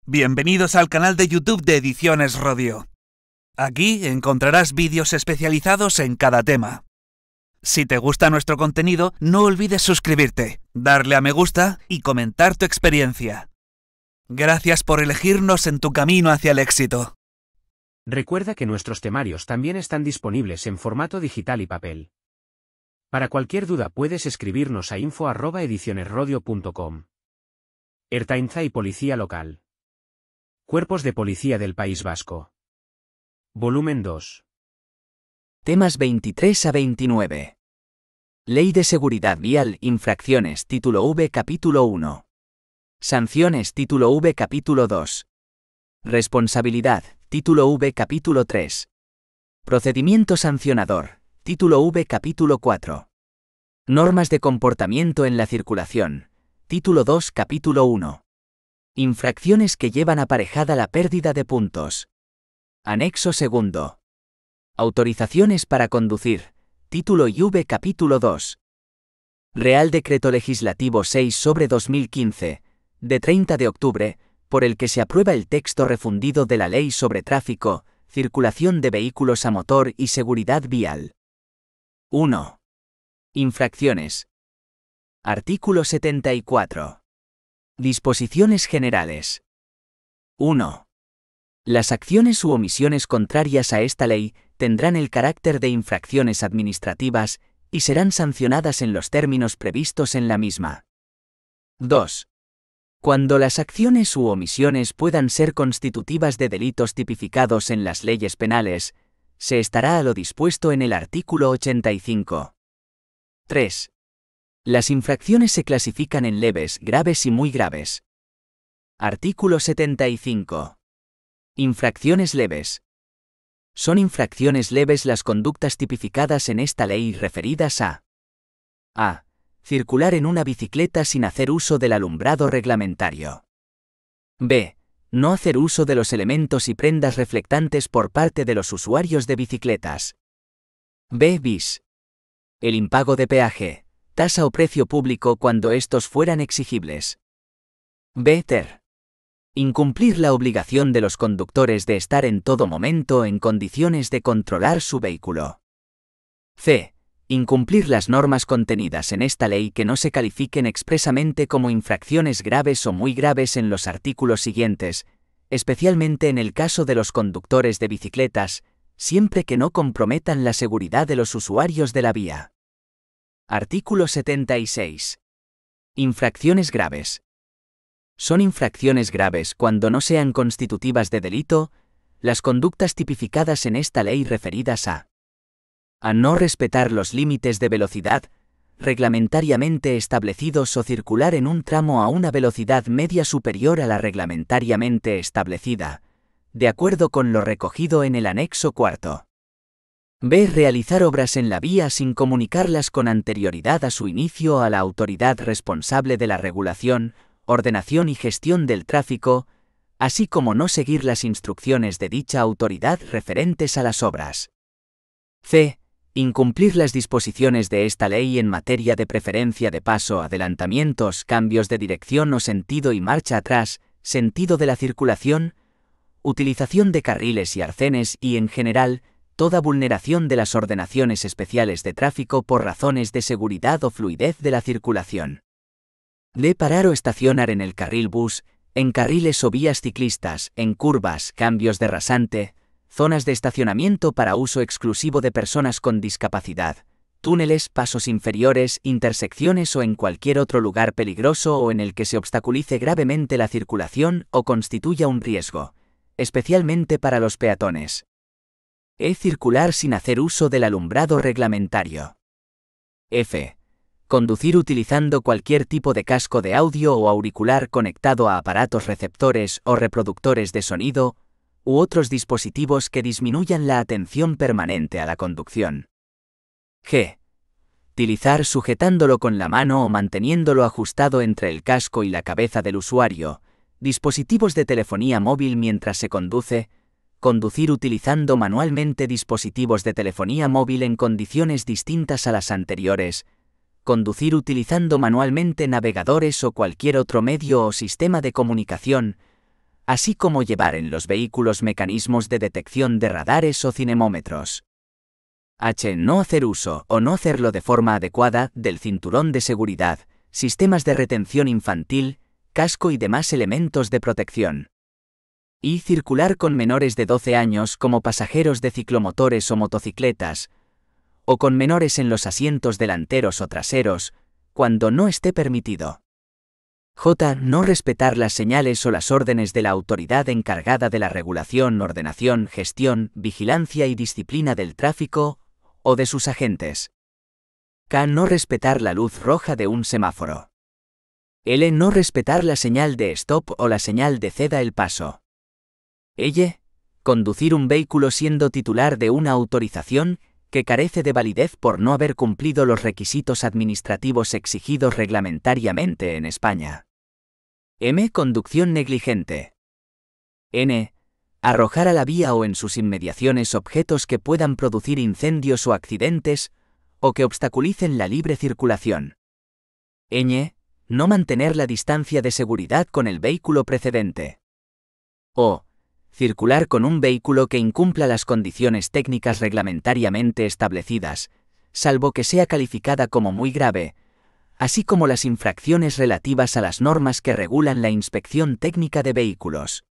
Bienvenidos al canal de YouTube de Ediciones Rodio. Aquí encontrarás vídeos especializados en cada tema. Si te gusta nuestro contenido, no olvides suscribirte, darle a me gusta y comentar tu experiencia. Gracias por elegirnos en tu camino hacia el éxito. Recuerda que nuestros temarios también están disponibles en formato digital y papel. Para cualquier duda puedes escribirnos a info@edicionesrodio.com. Ertzaintza y Policía Local. Cuerpos de Policía del País Vasco. Volumen 2. Temas 23 a 29. Ley de Seguridad Vial, Infracciones, Título V, Capítulo 1. Sanciones, Título V, Capítulo 2. Responsabilidad, Título V, Capítulo 3. Procedimiento sancionador, Título V, Capítulo 4. Normas de comportamiento en la circulación, Título 2, Capítulo 1. Infracciones que llevan aparejada la pérdida de puntos. Anexo II. Autorizaciones para conducir, Título IV, Capítulo 2. Real Decreto Legislativo 6/2015, de 30 de octubre, por el que se aprueba el texto refundido de la Ley sobre Tráfico, Circulación de Vehículos a Motor y Seguridad Vial. 1. Infracciones. Artículo 74. Disposiciones generales. 1. Las acciones u omisiones contrarias a esta ley tendrán el carácter de infracciones administrativas y serán sancionadas en los términos previstos en la misma. 2. Cuando las acciones u omisiones puedan ser constitutivas de delitos tipificados en las leyes penales, se estará a lo dispuesto en el artículo 85. 3. Las infracciones se clasifican en leves, graves y muy graves. Artículo 75. Infracciones leves. Son infracciones leves las conductas tipificadas en esta ley referidas a: a. Circular en una bicicleta sin hacer uso del alumbrado reglamentario. b. No hacer uso de los elementos y prendas reflectantes por parte de los usuarios de bicicletas. b. bis. El impago de peaje, tasa o precio público cuando estos fueran exigibles. b. ter. Incumplir la obligación de los conductores de estar en todo momento en condiciones de controlar su vehículo. c. Incumplir las normas contenidas en esta ley que no se califiquen expresamente como infracciones graves o muy graves en los artículos siguientes, especialmente en el caso de los conductores de bicicletas, siempre que no comprometan la seguridad de los usuarios de la vía. Artículo 76. Infracciones graves. Son infracciones graves cuando no sean constitutivas de delito las conductas tipificadas en esta ley referidas a no respetar los límites de velocidad reglamentariamente establecidos o circular en un tramo a una velocidad media superior a la reglamentariamente establecida, de acuerdo con lo recogido en el anexo IV. b. Realizar obras en la vía sin comunicarlas con anterioridad a su inicio a la autoridad responsable de la regulación, ordenación y gestión del tráfico, así como no seguir las instrucciones de dicha autoridad referentes a las obras. c. Incumplir las disposiciones de esta ley en materia de preferencia de paso, adelantamientos, cambios de dirección o sentido y marcha atrás, sentido de la circulación, utilización de carriles y arcenes y, en general, toda vulneración de las ordenaciones especiales de tráfico por razones de seguridad o fluidez de la circulación. d. Parar o estacionar en el carril bus, en carriles o vías ciclistas, en curvas, cambios de rasante, zonas de estacionamiento para uso exclusivo de personas con discapacidad, túneles, pasos inferiores, intersecciones o en cualquier otro lugar peligroso o en el que se obstaculice gravemente la circulación o constituya un riesgo, especialmente para los peatones. e. Circular sin hacer uso del alumbrado reglamentario. f. Conducir utilizando cualquier tipo de casco de audio o auricular conectado a aparatos receptores o reproductores de sonido, u otros dispositivos que disminuyan la atención permanente a la conducción. g. Utilizar sujetándolo con la mano o manteniéndolo ajustado entre el casco y la cabeza del usuario, dispositivos de telefonía móvil mientras se conduce, conducir utilizando manualmente dispositivos de telefonía móvil en condiciones distintas a las anteriores, conducir utilizando manualmente navegadores o cualquier otro medio o sistema de comunicación, así como llevar en los vehículos mecanismos de detección de radares o cinemómetros. H. No hacer uso o no hacerlo de forma adecuada del cinturón de seguridad, sistemas de retención infantil, casco y demás elementos de protección. Y circular con menores de 12 años como pasajeros de ciclomotores o motocicletas, o con menores en los asientos delanteros o traseros, cuando no esté permitido. J. No respetar las señales o las órdenes de la autoridad encargada de la regulación, ordenación, gestión, vigilancia y disciplina del tráfico, o de sus agentes. K. No respetar la luz roja de un semáforo. L. No respetar la señal de stop o la señal de ceda el paso. L. Conducir un vehículo siendo titular de una autorización que carece de validez por no haber cumplido los requisitos administrativos exigidos reglamentariamente en España. M. Conducción negligente. N. Arrojar a la vía o en sus inmediaciones objetos que puedan producir incendios o accidentes, o que obstaculicen la libre circulación. Ñ. No mantener la distancia de seguridad con el vehículo precedente. O. Circular con un vehículo que incumpla las condiciones técnicas reglamentariamente establecidas, salvo que sea calificada como muy grave, así como las infracciones relativas a las normas que regulan la inspección técnica de vehículos.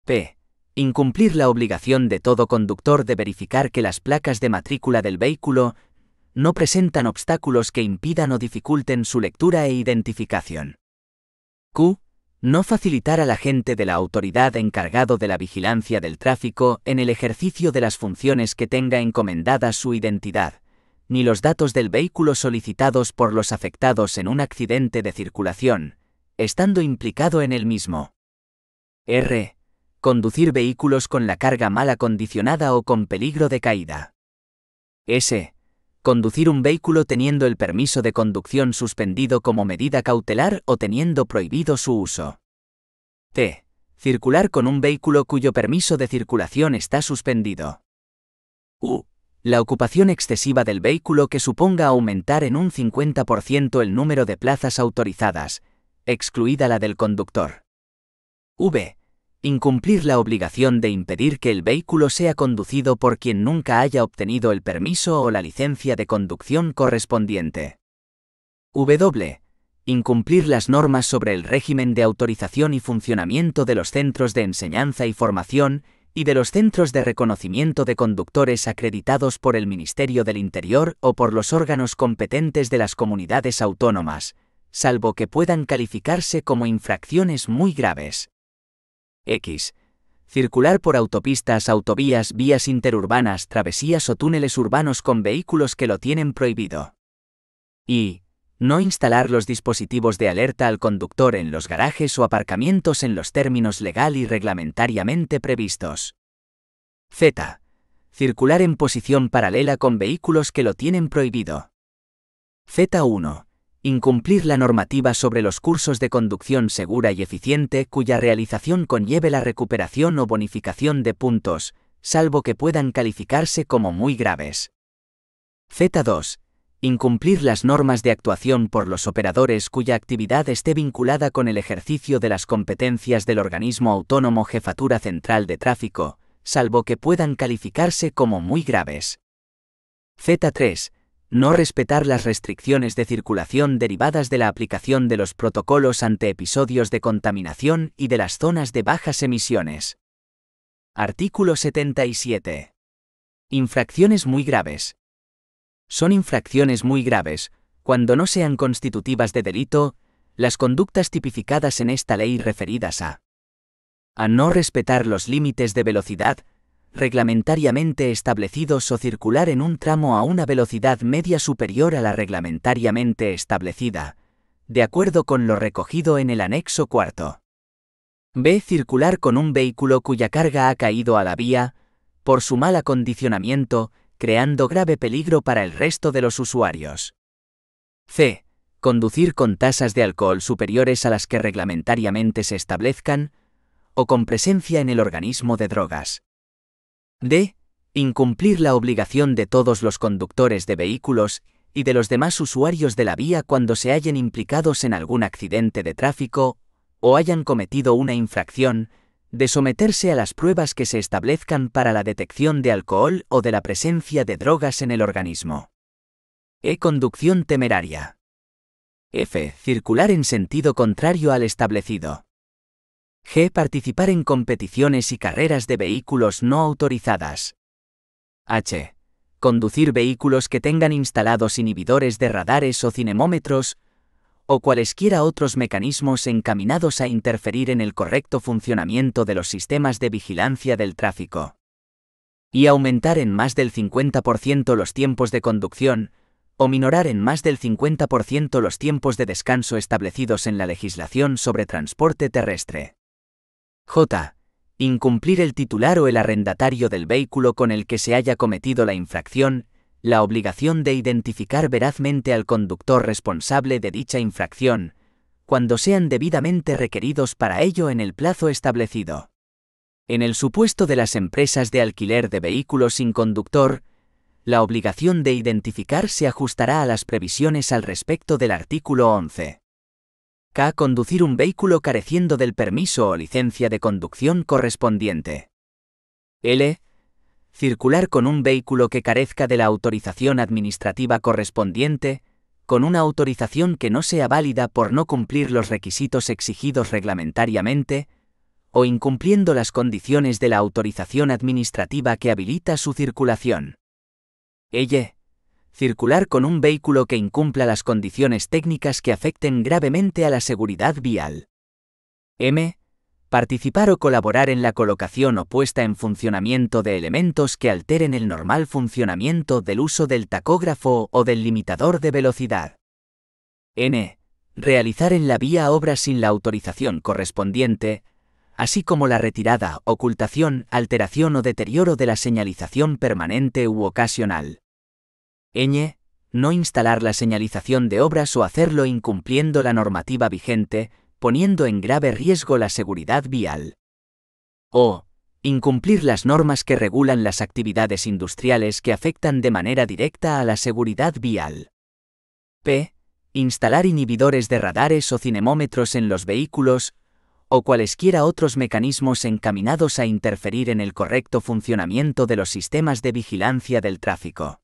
P. Incumplir la obligación de todo conductor de verificar que las placas de matrícula del vehículo no presentan obstáculos que impidan o dificulten su lectura e identificación. Q. No facilitar al agente de la autoridad encargado de la vigilancia del tráfico en el ejercicio de las funciones que tenga encomendadas su identidad, ni los datos del vehículo solicitados por los afectados en un accidente de circulación, estando implicado en el mismo. R. Conducir vehículos con la carga mal acondicionada o con peligro de caída. S. Conducir un vehículo teniendo el permiso de conducción suspendido como medida cautelar o teniendo prohibido su uso. T. Circular con un vehículo cuyo permiso de circulación está suspendido. U. La ocupación excesiva del vehículo que suponga aumentar en un 50% el número de plazas autorizadas, excluida la del conductor. V. Incumplir la obligación de impedir que el vehículo sea conducido por quien nunca haya obtenido el permiso o la licencia de conducción correspondiente. W. Incumplir las normas sobre el régimen de autorización y funcionamiento de los centros de enseñanza y formación y de los centros de reconocimiento de conductores acreditados por el Ministerio del Interior o por los órganos competentes de las comunidades autónomas, salvo que puedan calificarse como infracciones muy graves. X. Circular por autopistas, autovías, vías interurbanas, travesías o túneles urbanos con vehículos que lo tienen prohibido. Y. No instalar los dispositivos de alerta al conductor en los garajes o aparcamientos en los términos legal y reglamentariamente previstos. Z. Circular en posición paralela con vehículos que lo tienen prohibido. Z1. Incumplir la normativa sobre los cursos de conducción segura y eficiente cuya realización conlleve la recuperación o bonificación de puntos, salvo que puedan calificarse como muy graves. Z2. Incumplir las normas de actuación por los operadores cuya actividad esté vinculada con el ejercicio de las competencias del organismo autónomo Jefatura Central de Tráfico, salvo que puedan calificarse como muy graves. Z3. No respetar las restricciones de circulación derivadas de la aplicación de los protocolos ante episodios de contaminación y de las zonas de bajas emisiones. Artículo 77. Infracciones muy graves. Son infracciones muy graves, cuando no sean constitutivas de delito, las conductas tipificadas en esta ley referidas a no respetar los límites de velocidad reglamentariamente establecidos o circular en un tramo a una velocidad media superior a la reglamentariamente establecida, de acuerdo con lo recogido en el anexo cuarto. B. Circular con un vehículo cuya carga ha caído a la vía, por su mal acondicionamiento, creando grave peligro para el resto de los usuarios. C. Conducir con tasas de alcohol superiores a las que reglamentariamente se establezcan, o con presencia en el organismo de drogas. D. Incumplir la obligación de todos los conductores de vehículos y de los demás usuarios de la vía cuando se hallen implicados en algún accidente de tráfico o hayan cometido una infracción, de someterse a las pruebas que se establezcan para la detección de alcohol o de la presencia de drogas en el organismo. E. Conducción temeraria. F. Circular en sentido contrario al establecido. G. Participar en competiciones y carreras de vehículos no autorizadas. H. Conducir vehículos que tengan instalados inhibidores de radares o cinemómetros, o cualesquiera otros mecanismos encaminados a interferir en el correcto funcionamiento de los sistemas de vigilancia del tráfico. Y aumentar en más del 50% los tiempos de conducción, o minorar en más del 50% los tiempos de descanso establecidos en la legislación sobre transporte terrestre. J. Incumplir el titular o el arrendatario del vehículo con el que se haya cometido la infracción, la obligación de identificar verazmente al conductor responsable de dicha infracción, cuando sean debidamente requeridos para ello en el plazo establecido. En el supuesto de las empresas de alquiler de vehículos sin conductor, la obligación de identificar se ajustará a las previsiones al respecto del artículo 11. K. Conducir un vehículo careciendo del permiso o licencia de conducción correspondiente. L. Circular con un vehículo que carezca de la autorización administrativa correspondiente, con una autorización que no sea válida por no cumplir los requisitos exigidos reglamentariamente, o incumpliendo las condiciones de la autorización administrativa que habilita su circulación. L. Circular con un vehículo que incumpla las condiciones técnicas que afecten gravemente a la seguridad vial. M. Participar o colaborar en la colocación o puesta en funcionamiento de elementos que alteren el normal funcionamiento del uso del tacógrafo o del limitador de velocidad. N. Realizar en la vía obras sin la autorización correspondiente, así como la retirada, ocultación, alteración o deterioro de la señalización permanente u ocasional. Ñ. No instalar la señalización de obras o hacerlo incumpliendo la normativa vigente, poniendo en grave riesgo la seguridad vial. O. Incumplir las normas que regulan las actividades industriales que afectan de manera directa a la seguridad vial. P. Instalar inhibidores de radares o cinemómetros en los vehículos, o cualesquiera otros mecanismos encaminados a interferir en el correcto funcionamiento de los sistemas de vigilancia del tráfico.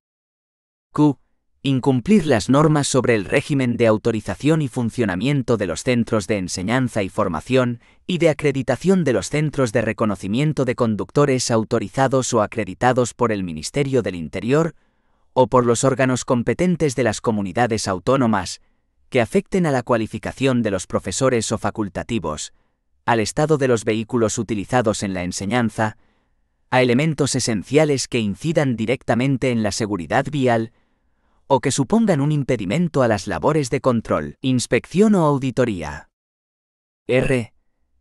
Q. Incumplir las normas sobre el régimen de autorización y funcionamiento de los centros de enseñanza y formación, y de acreditación de los centros de reconocimiento de conductores autorizados o acreditados por el Ministerio del Interior, o por los órganos competentes de las comunidades autónomas, que afecten a la cualificación de los profesores o facultativos, al estado de los vehículos utilizados en la enseñanza, a elementos esenciales que incidan directamente en la seguridad vial, o que supongan un impedimento a las labores de control, inspección o auditoría. R.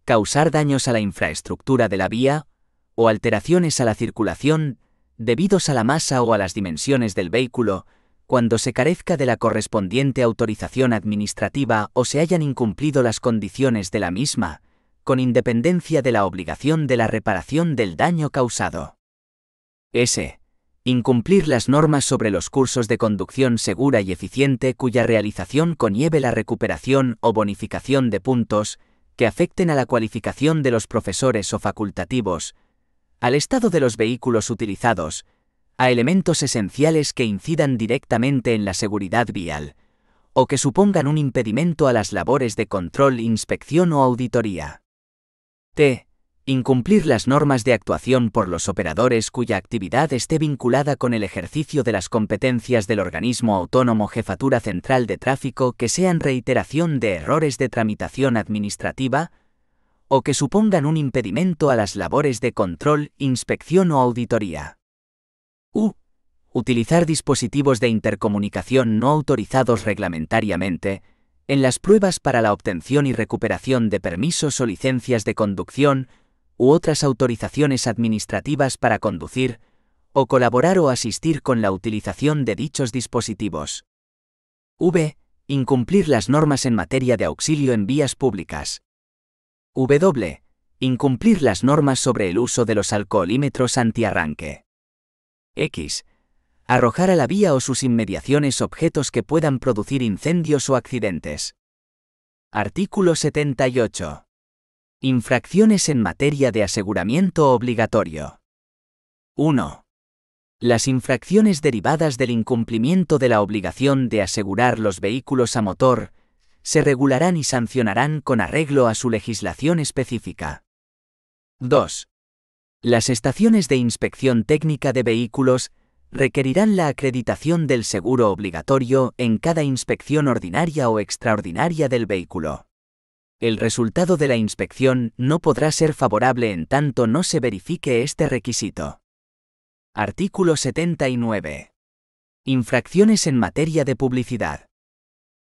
Causar daños a la infraestructura de la vía, o alteraciones a la circulación, debidos a la masa o a las dimensiones del vehículo, cuando se carezca de la correspondiente autorización administrativa o se hayan incumplido las condiciones de la misma, con independencia de la obligación de la reparación del daño causado. S. Incumplir las normas sobre los cursos de conducción segura y eficiente cuya realización conlleve la recuperación o bonificación de puntos que afecten a la cualificación de los profesores o facultativos, al estado de los vehículos utilizados, a elementos esenciales que incidan directamente en la seguridad vial, o que supongan un impedimento a las labores de control, inspección o auditoría. T. Incumplir las normas de actuación por los operadores cuya actividad esté vinculada con el ejercicio de las competencias del organismo autónomo Jefatura Central de Tráfico que sean reiteración de errores de tramitación administrativa, o que supongan un impedimento a las labores de control, inspección o auditoría. U. Utilizar dispositivos de intercomunicación no autorizados reglamentariamente, en las pruebas para la obtención y recuperación de permisos o licencias de conducción, u otras autorizaciones administrativas para conducir, o colaborar o asistir con la utilización de dichos dispositivos. V. Incumplir las normas en materia de auxilio en vías públicas. W. Incumplir las normas sobre el uso de los alcoholímetros antiarranque. X. Arrojar a la vía o sus inmediaciones objetos que puedan producir incendios o accidentes. Artículo 78. Infracciones en materia de aseguramiento obligatorio. 1. Las infracciones derivadas del incumplimiento de la obligación de asegurar los vehículos a motor se regularán y sancionarán con arreglo a su legislación específica. 2. Las estaciones de inspección técnica de vehículos requerirán la acreditación del seguro obligatorio en cada inspección ordinaria o extraordinaria del vehículo. El resultado de la inspección no podrá ser favorable en tanto no se verifique este requisito. Artículo 79. Infracciones en materia de publicidad.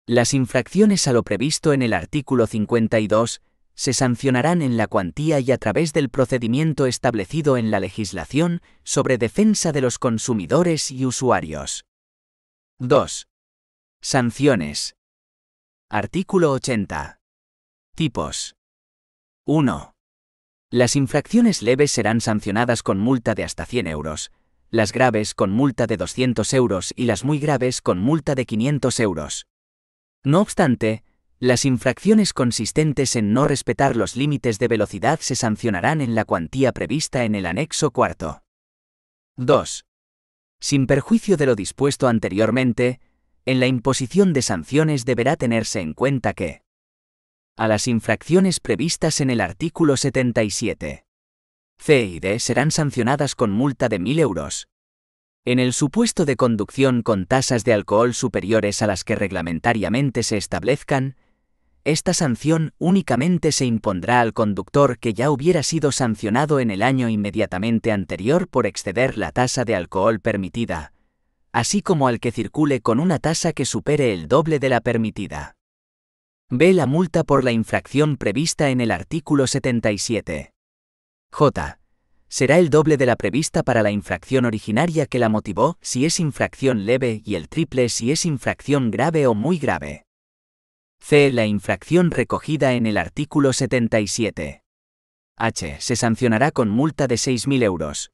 Las infracciones a lo previsto en el artículo 52 se sancionarán en la cuantía y a través del procedimiento establecido en la legislación sobre defensa de los consumidores y usuarios. 2. Sanciones. Artículo 80. Tipos. 1. Las infracciones leves serán sancionadas con multa de hasta 100 euros, las graves con multa de 200 euros y las muy graves con multa de 500 euros. No obstante, las infracciones consistentes en no respetar los límites de velocidad se sancionarán en la cuantía prevista en el anexo cuarto. 2. Sin perjuicio de lo dispuesto anteriormente, en la imposición de sanciones deberá tenerse en cuenta que a las infracciones previstas en el artículo 77. C y D serán sancionadas con multa de 1.000 euros. En el supuesto de conducción con tasas de alcohol superiores a las que reglamentariamente se establezcan, esta sanción únicamente se impondrá al conductor que ya hubiera sido sancionado en el año inmediatamente anterior por exceder la tasa de alcohol permitida, así como al que circule con una tasa que supere el doble de la permitida. B. La multa por la infracción prevista en el artículo 77. J. Será el doble de la prevista para la infracción originaria que la motivó si es infracción leve y el triple si es infracción grave o muy grave. C. La infracción recogida en el artículo 77. H. Se sancionará con multa de 6.000 euros.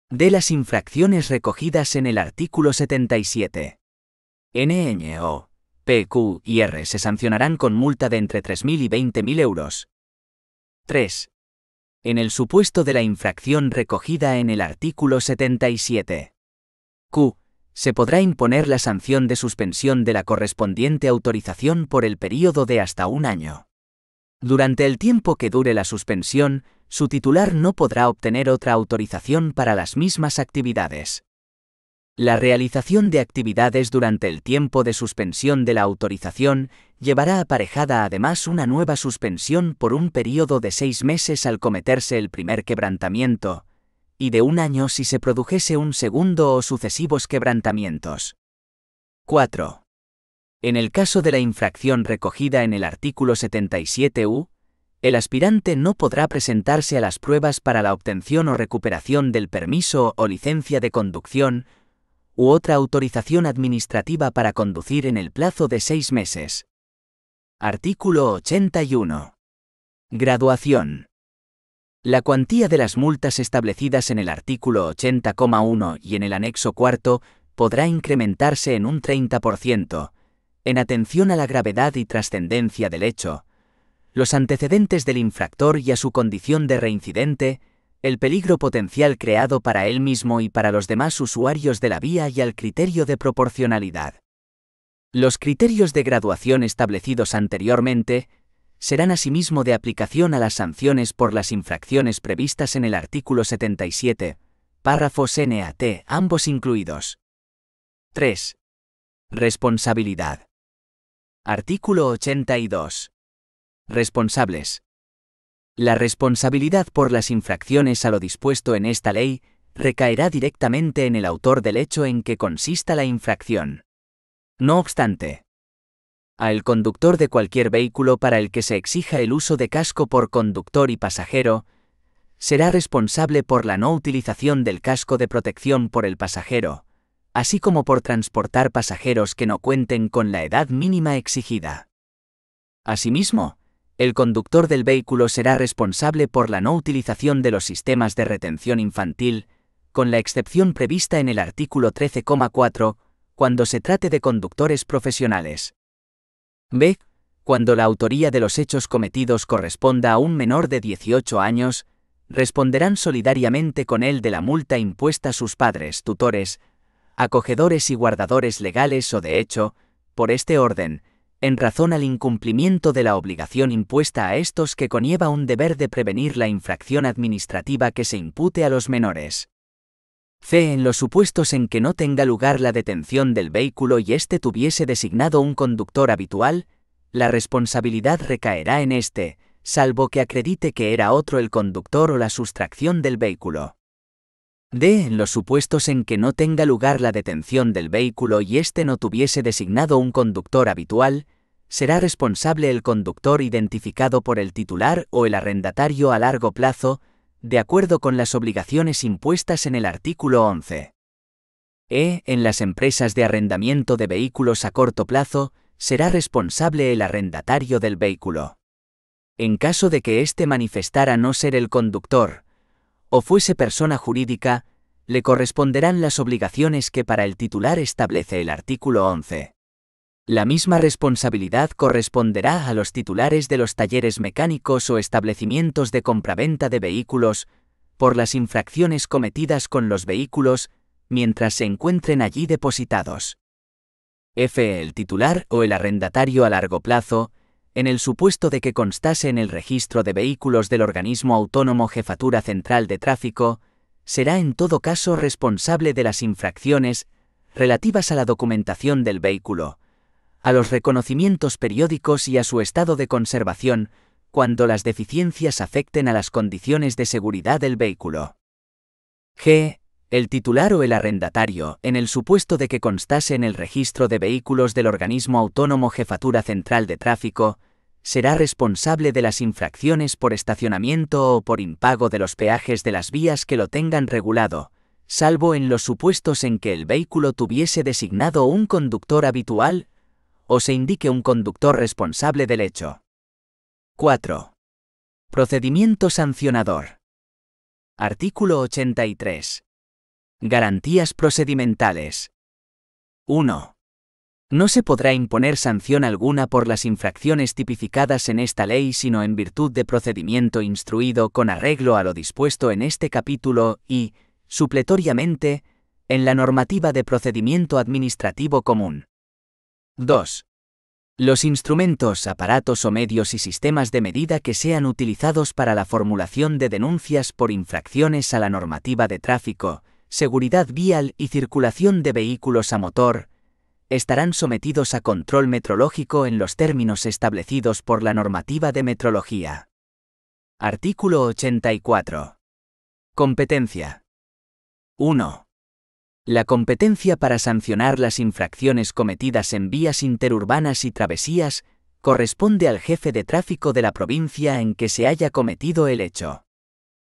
D. Las infracciones recogidas en el artículo 77. N, Ñ, O, P, Q y R se sancionarán con multa de entre 3.000 y 20.000 euros. 3. En el supuesto de la infracción recogida en el artículo 77. Q. Se podrá imponer la sanción de suspensión de la correspondiente autorización por el período de hasta 1 año. Durante el tiempo que dure la suspensión, su titular no podrá obtener otra autorización para las mismas actividades. La realización de actividades durante el tiempo de suspensión de la autorización llevará aparejada además una nueva suspensión por un período de 6 meses al cometerse el primer quebrantamiento, y de 1 año si se produjese un segundo o sucesivos quebrantamientos. 4. En el caso de la infracción recogida en el artículo 77U, el aspirante no podrá presentarse a las pruebas para la obtención o recuperación del permiso o licencia de conducción u otra autorización administrativa para conducir en el plazo de 6 meses. Artículo 81. Graduación. La cuantía de las multas establecidas en el artículo 80,1 y en el anexo cuarto podrá incrementarse en un 30%, en atención a la gravedad y trascendencia del hecho, los antecedentes del infractor y a su condición de reincidente, el peligro potencial creado para él mismo y para los demás usuarios de la vía y al criterio de proporcionalidad. Los criterios de graduación establecidos anteriormente serán asimismo de aplicación a las sanciones por las infracciones previstas en el artículo 77, párrafos N a T, ambos incluidos. 3. Responsabilidad. Artículo 82. Responsables. La responsabilidad por las infracciones a lo dispuesto en esta ley recaerá directamente en el autor del hecho en que consista la infracción. No obstante, al conductor de cualquier vehículo para el que se exija el uso de casco por conductor y pasajero, será responsable por la no utilización del casco de protección por el pasajero, así como por transportar pasajeros que no cuenten con la edad mínima exigida. Asimismo, el conductor del vehículo será responsable por la no utilización de los sistemas de retención infantil, con la excepción prevista en el artículo 13,4, cuando se trate de conductores profesionales. B. Cuando la autoría de los hechos cometidos corresponda a un menor de 18 años, responderán solidariamente con él de la multa impuesta a sus padres, tutores, acogedores y guardadores legales o de hecho, por este orden, en razón al incumplimiento de la obligación impuesta a estos que conlleva un deber de prevenir la infracción administrativa que se impute a los menores. C. En los supuestos en que no tenga lugar la detención del vehículo y éste tuviese designado un conductor habitual, la responsabilidad recaerá en éste, salvo que acredite que era otro el conductor o la sustracción del vehículo. D. En los supuestos en que no tenga lugar la detención del vehículo y éste no tuviese designado un conductor habitual, será responsable el conductor identificado por el titular o el arrendatario a largo plazo, de acuerdo con las obligaciones impuestas en el artículo 11. E. En las empresas de arrendamiento de vehículos a corto plazo, será responsable el arrendatario del vehículo. En caso de que éste manifestara no ser el conductor, o fuese persona jurídica, le corresponderán las obligaciones que para el titular establece el artículo 11. La misma responsabilidad corresponderá a los titulares de los talleres mecánicos o establecimientos de compraventa de vehículos, por las infracciones cometidas con los vehículos, mientras se encuentren allí depositados. F. El titular o el arrendatario a largo plazo, en el supuesto de que constase en el registro de vehículos del organismo autónomo Jefatura Central de Tráfico, será en todo caso responsable de las infracciones relativas a la documentación del vehículo, a los reconocimientos periódicos y a su estado de conservación, cuando las deficiencias afecten a las condiciones de seguridad del vehículo. G. El titular o el arrendatario, en el supuesto de que constase en el registro de vehículos del organismo autónomo Jefatura Central de Tráfico, será responsable de las infracciones por estacionamiento o por impago de los peajes de las vías que lo tengan regulado, salvo en los supuestos en que el vehículo tuviese designado un conductor habitual o se indique un conductor responsable del hecho. 4. Procedimiento sancionador. Artículo 83. Garantías procedimentales. 1. No se podrá imponer sanción alguna por las infracciones tipificadas en esta ley sino en virtud de procedimiento instruido con arreglo a lo dispuesto en este capítulo y, supletoriamente, en la normativa de procedimiento administrativo común. 2. Los instrumentos, aparatos o medios y sistemas de medida que sean utilizados para la formulación de denuncias por infracciones a la normativa de tráfico, seguridad vial y circulación de vehículos a motor, estarán sometidos a control metrológico en los términos establecidos por la normativa de metrología. Artículo 84. Competencia. 1. La competencia para sancionar las infracciones cometidas en vías interurbanas y travesías corresponde al jefe de tráfico de la provincia en que se haya cometido el hecho.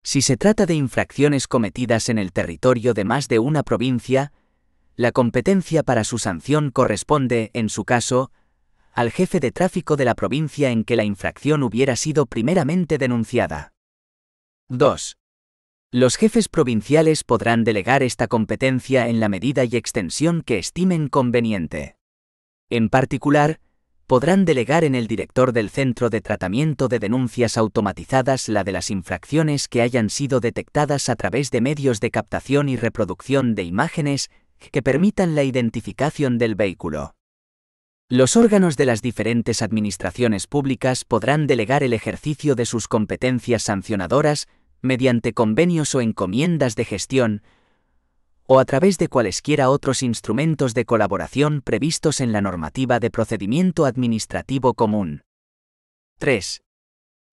Si se trata de infracciones cometidas en el territorio de más de una provincia, la competencia para su sanción corresponde, en su caso, al jefe de tráfico de la provincia en que la infracción hubiera sido primeramente denunciada. 2. Los jefes provinciales podrán delegar esta competencia en la medida y extensión que estimen conveniente. En particular, podrán delegar en el director del Centro de Tratamiento de Denuncias Automatizadas la de las infracciones que hayan sido detectadas a través de medios de captación y reproducción de imágenes que permitan la identificación del vehículo. Los órganos de las diferentes administraciones públicas podrán delegar el ejercicio de sus competencias sancionadoras mediante convenios o encomiendas de gestión, o a través de cualesquiera otros instrumentos de colaboración previstos en la normativa de procedimiento administrativo común. 3.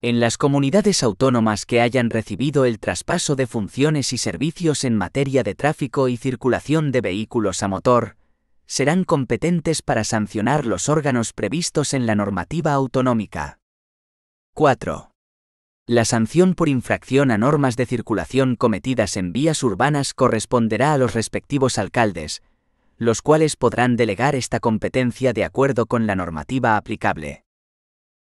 En las comunidades autónomas que hayan recibido el traspaso de funciones y servicios en materia de tráfico y circulación de vehículos a motor, serán competentes para sancionar los órganos previstos en la normativa autonómica. 4. La sanción por infracción a normas de circulación cometidas en vías urbanas corresponderá a los respectivos alcaldes, los cuales podrán delegar esta competencia de acuerdo con la normativa aplicable.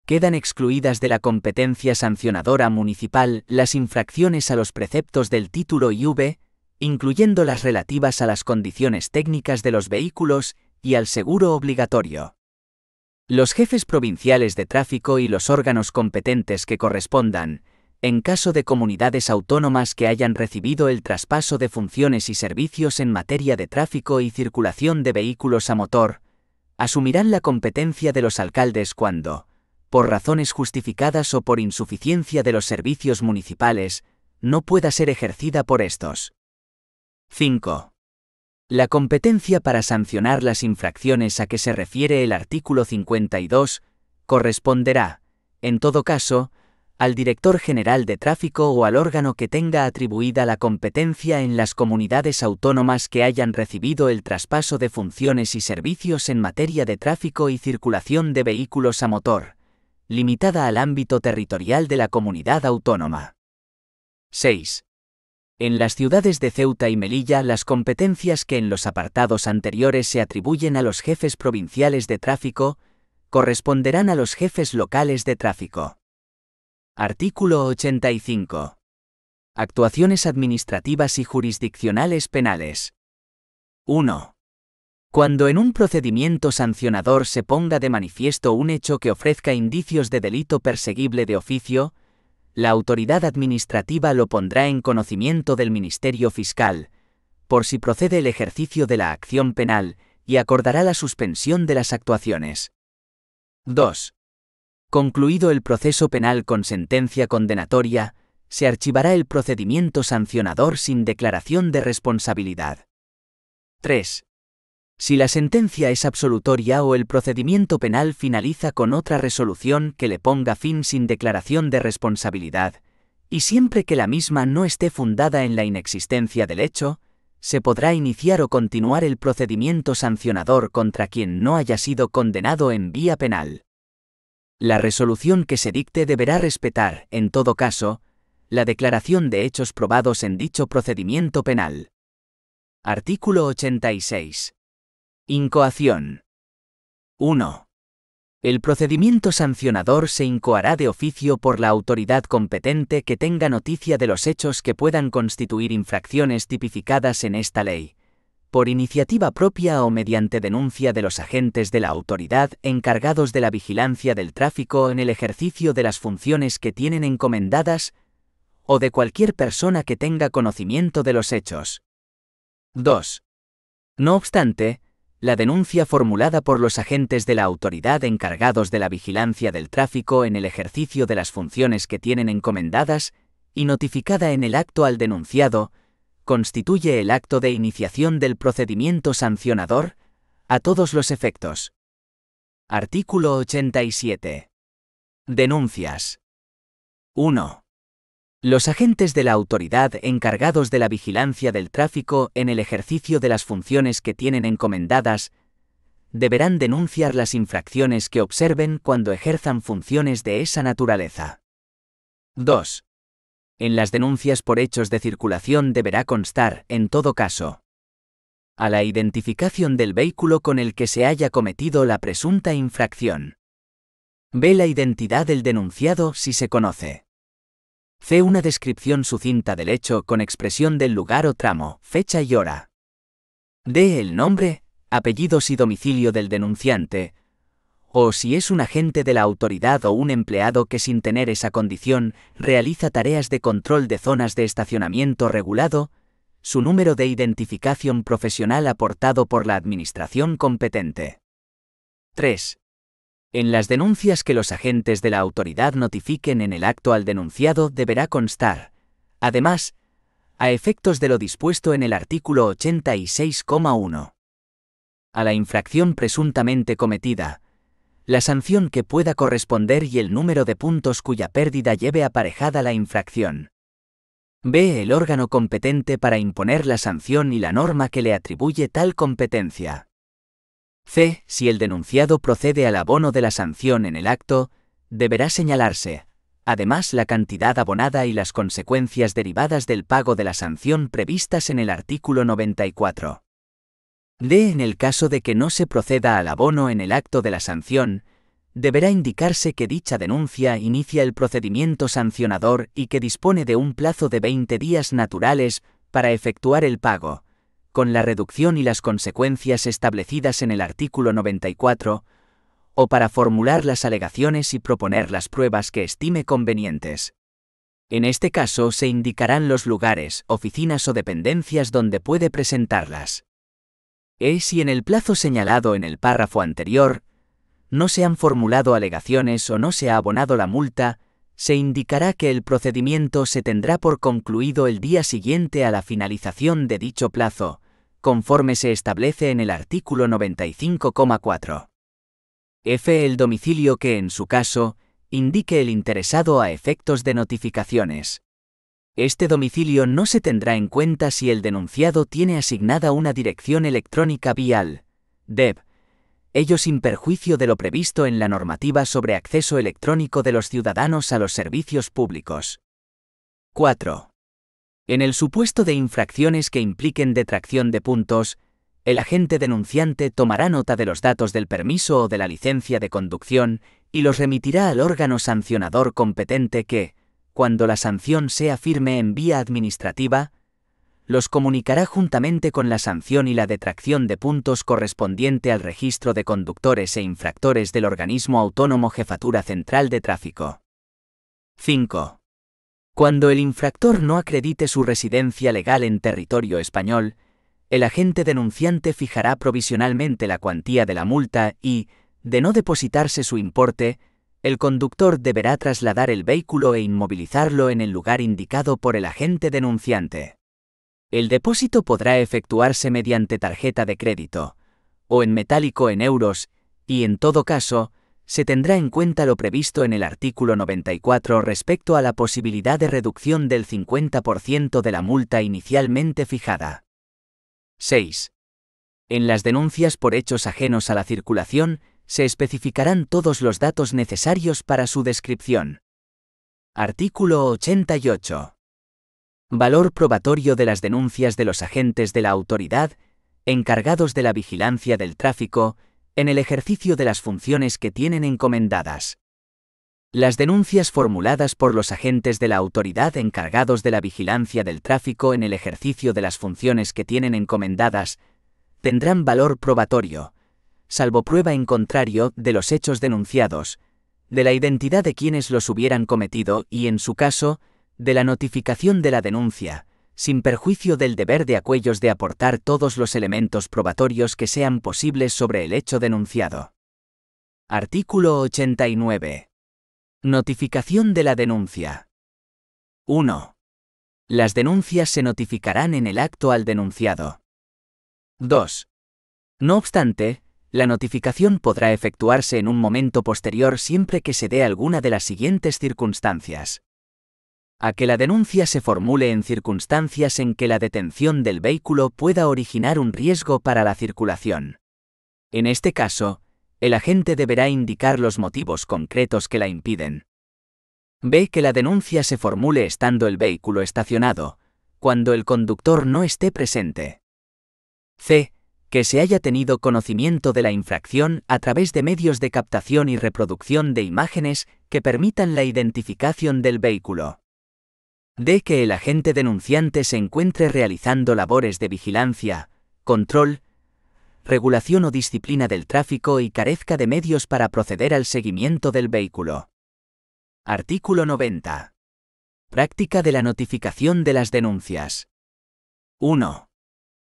Quedan excluidas de la competencia sancionadora municipal las infracciones a los preceptos del título IV, incluyendo las relativas a las condiciones técnicas de los vehículos y al seguro obligatorio. Los jefes provinciales de tráfico y los órganos competentes que correspondan, en caso de comunidades autónomas que hayan recibido el traspaso de funciones y servicios en materia de tráfico y circulación de vehículos a motor, asumirán la competencia de los alcaldes cuando, por razones justificadas o por insuficiencia de los servicios municipales, no pueda ser ejercida por estos. 5. La competencia para sancionar las infracciones a que se refiere el artículo 52 corresponderá, en todo caso, al Director General de Tráfico o al órgano que tenga atribuida la competencia en las comunidades autónomas que hayan recibido el traspaso de funciones y servicios en materia de tráfico y circulación de vehículos a motor, limitada al ámbito territorial de la comunidad autónoma. 6. En las ciudades de Ceuta y Melilla, las competencias que en los apartados anteriores se atribuyen a los jefes provinciales de tráfico, corresponderán a los jefes locales de tráfico. Artículo 85. Actuaciones administrativas y jurisdiccionales penales. 1. Cuando en un procedimiento sancionador se ponga de manifiesto un hecho que ofrezca indicios de delito perseguible de oficio, la autoridad administrativa lo pondrá en conocimiento del Ministerio Fiscal, por si procede el ejercicio de la acción penal, y acordará la suspensión de las actuaciones. 2. Concluido el proceso penal con sentencia condenatoria, se archivará el procedimiento sancionador sin declaración de responsabilidad. 3. Si la sentencia es absolutoria o el procedimiento penal finaliza con otra resolución que le ponga fin sin declaración de responsabilidad, y siempre que la misma no esté fundada en la inexistencia del hecho, se podrá iniciar o continuar el procedimiento sancionador contra quien no haya sido condenado en vía penal. La resolución que se dicte deberá respetar, en todo caso, la declaración de hechos probados en dicho procedimiento penal. Artículo 86. Incoación. 1. El procedimiento sancionador se incoará de oficio por la autoridad competente que tenga noticia de los hechos que puedan constituir infracciones tipificadas en esta ley, por iniciativa propia o mediante denuncia de los agentes de la autoridad encargados de la vigilancia del tráfico en el ejercicio de las funciones que tienen encomendadas, o de cualquier persona que tenga conocimiento de los hechos. 2. No obstante, la denuncia formulada por los agentes de la autoridad encargados de la vigilancia del tráfico en el ejercicio de las funciones que tienen encomendadas, y notificada en el acto al denunciado, constituye el acto de iniciación del procedimiento sancionador, a todos los efectos. Artículo 87. Denuncias. 1. Los agentes de la autoridad encargados de la vigilancia del tráfico en el ejercicio de las funciones que tienen encomendadas deberán denunciar las infracciones que observen cuando ejerzan funciones de esa naturaleza. 2. En las denuncias por hechos de circulación deberá constar, en todo caso, a la identificación del vehículo con el que se haya cometido la presunta infracción. B. La identidad del denunciado si se conoce. C. Una descripción sucinta del hecho con expresión del lugar o tramo, fecha y hora. D. El nombre, apellidos y domicilio del denunciante, o si es un agente de la autoridad o un empleado que sin tener esa condición realiza tareas de control de zonas de estacionamiento regulado, su número de identificación profesional aportado por la administración competente. 3. En las denuncias que los agentes de la autoridad notifiquen en el acto al denunciado deberá constar, además, a efectos de lo dispuesto en el artículo 86,1. A la infracción presuntamente cometida, la sanción que pueda corresponder y el número de puntos cuya pérdida lleve aparejada la infracción. B. El órgano competente para imponer la sanción y la norma que le atribuye tal competencia. C. Si el denunciado procede al abono de la sanción en el acto, deberá señalarse, además, la cantidad abonada y las consecuencias derivadas del pago de la sanción previstas en el artículo 94. D. En el caso de que no se proceda al abono en el acto de la sanción, deberá indicarse que dicha denuncia inicia el procedimiento sancionador y que dispone de un plazo de 20 días naturales para efectuar el pago, con la reducción y las consecuencias establecidas en el artículo 94, o para formular las alegaciones y proponer las pruebas que estime convenientes. En este caso se indicarán los lugares, oficinas o dependencias donde puede presentarlas. Si en el plazo señalado en el párrafo anterior no se han formulado alegaciones o no se ha abonado la multa, se indicará que el procedimiento se tendrá por concluido el día siguiente a la finalización de dicho plazo, conforme se establece en el artículo 95,4. El domicilio que, en su caso, indique el interesado a efectos de notificaciones. Este domicilio no se tendrá en cuenta si el denunciado tiene asignada una dirección electrónica vial, DEV, ello sin perjuicio de lo previsto en la normativa sobre acceso electrónico de los ciudadanos a los servicios públicos. 4. En el supuesto de infracciones que impliquen detracción de puntos, el agente denunciante tomará nota de los datos del permiso o de la licencia de conducción y los remitirá al órgano sancionador competente que, cuando la sanción sea firme en vía administrativa, los comunicará juntamente con la sanción y la detracción de puntos correspondiente al registro de conductores e infractores del organismo autónomo Jefatura Central de Tráfico. 5. Cuando el infractor no acredite su residencia legal en territorio español, el agente denunciante fijará provisionalmente la cuantía de la multa y, de no depositarse su importe, el conductor deberá trasladar el vehículo e inmovilizarlo en el lugar indicado por el agente denunciante. El depósito podrá efectuarse mediante tarjeta de crédito, o en metálico en euros, y en todo caso, se tendrá en cuenta lo previsto en el artículo 94 respecto a la posibilidad de reducción del 50% de la multa inicialmente fijada. 6. En las denuncias por hechos ajenos a la circulación, se especificarán todos los datos necesarios para su descripción. Artículo 88. Valor probatorio de las denuncias de los agentes de la autoridad, encargados de la vigilancia del tráfico, en el ejercicio de las funciones que tienen encomendadas. Las denuncias formuladas por los agentes de la autoridad encargados de la vigilancia del tráfico en el ejercicio de las funciones que tienen encomendadas tendrán valor probatorio, salvo prueba en contrario de los hechos denunciados, de la identidad de quienes los hubieran cometido y, en su caso, de la notificación de la denuncia, sin perjuicio del deber de aquellos de aportar todos los elementos probatorios que sean posibles sobre el hecho denunciado. Artículo 89. Notificación de la denuncia. 1. Las denuncias se notificarán en el acto al denunciado. 2. No obstante, la notificación podrá efectuarse en un momento posterior siempre que se dé alguna de las siguientes circunstancias. A que la denuncia se formule en circunstancias en que la detención del vehículo pueda originar un riesgo para la circulación. En este caso, el agente deberá indicar los motivos concretos que la impiden. B. Que la denuncia se formule estando el vehículo estacionado, cuando el conductor no esté presente. C. Que se haya tenido conocimiento de la infracción a través de medios de captación y reproducción de imágenes que permitan la identificación del vehículo. D. Que el agente denunciante se encuentre realizando labores de vigilancia, control, regulación o disciplina del tráfico y carezca de medios para proceder al seguimiento del vehículo. Artículo 90. Práctica de la notificación de las denuncias. 1.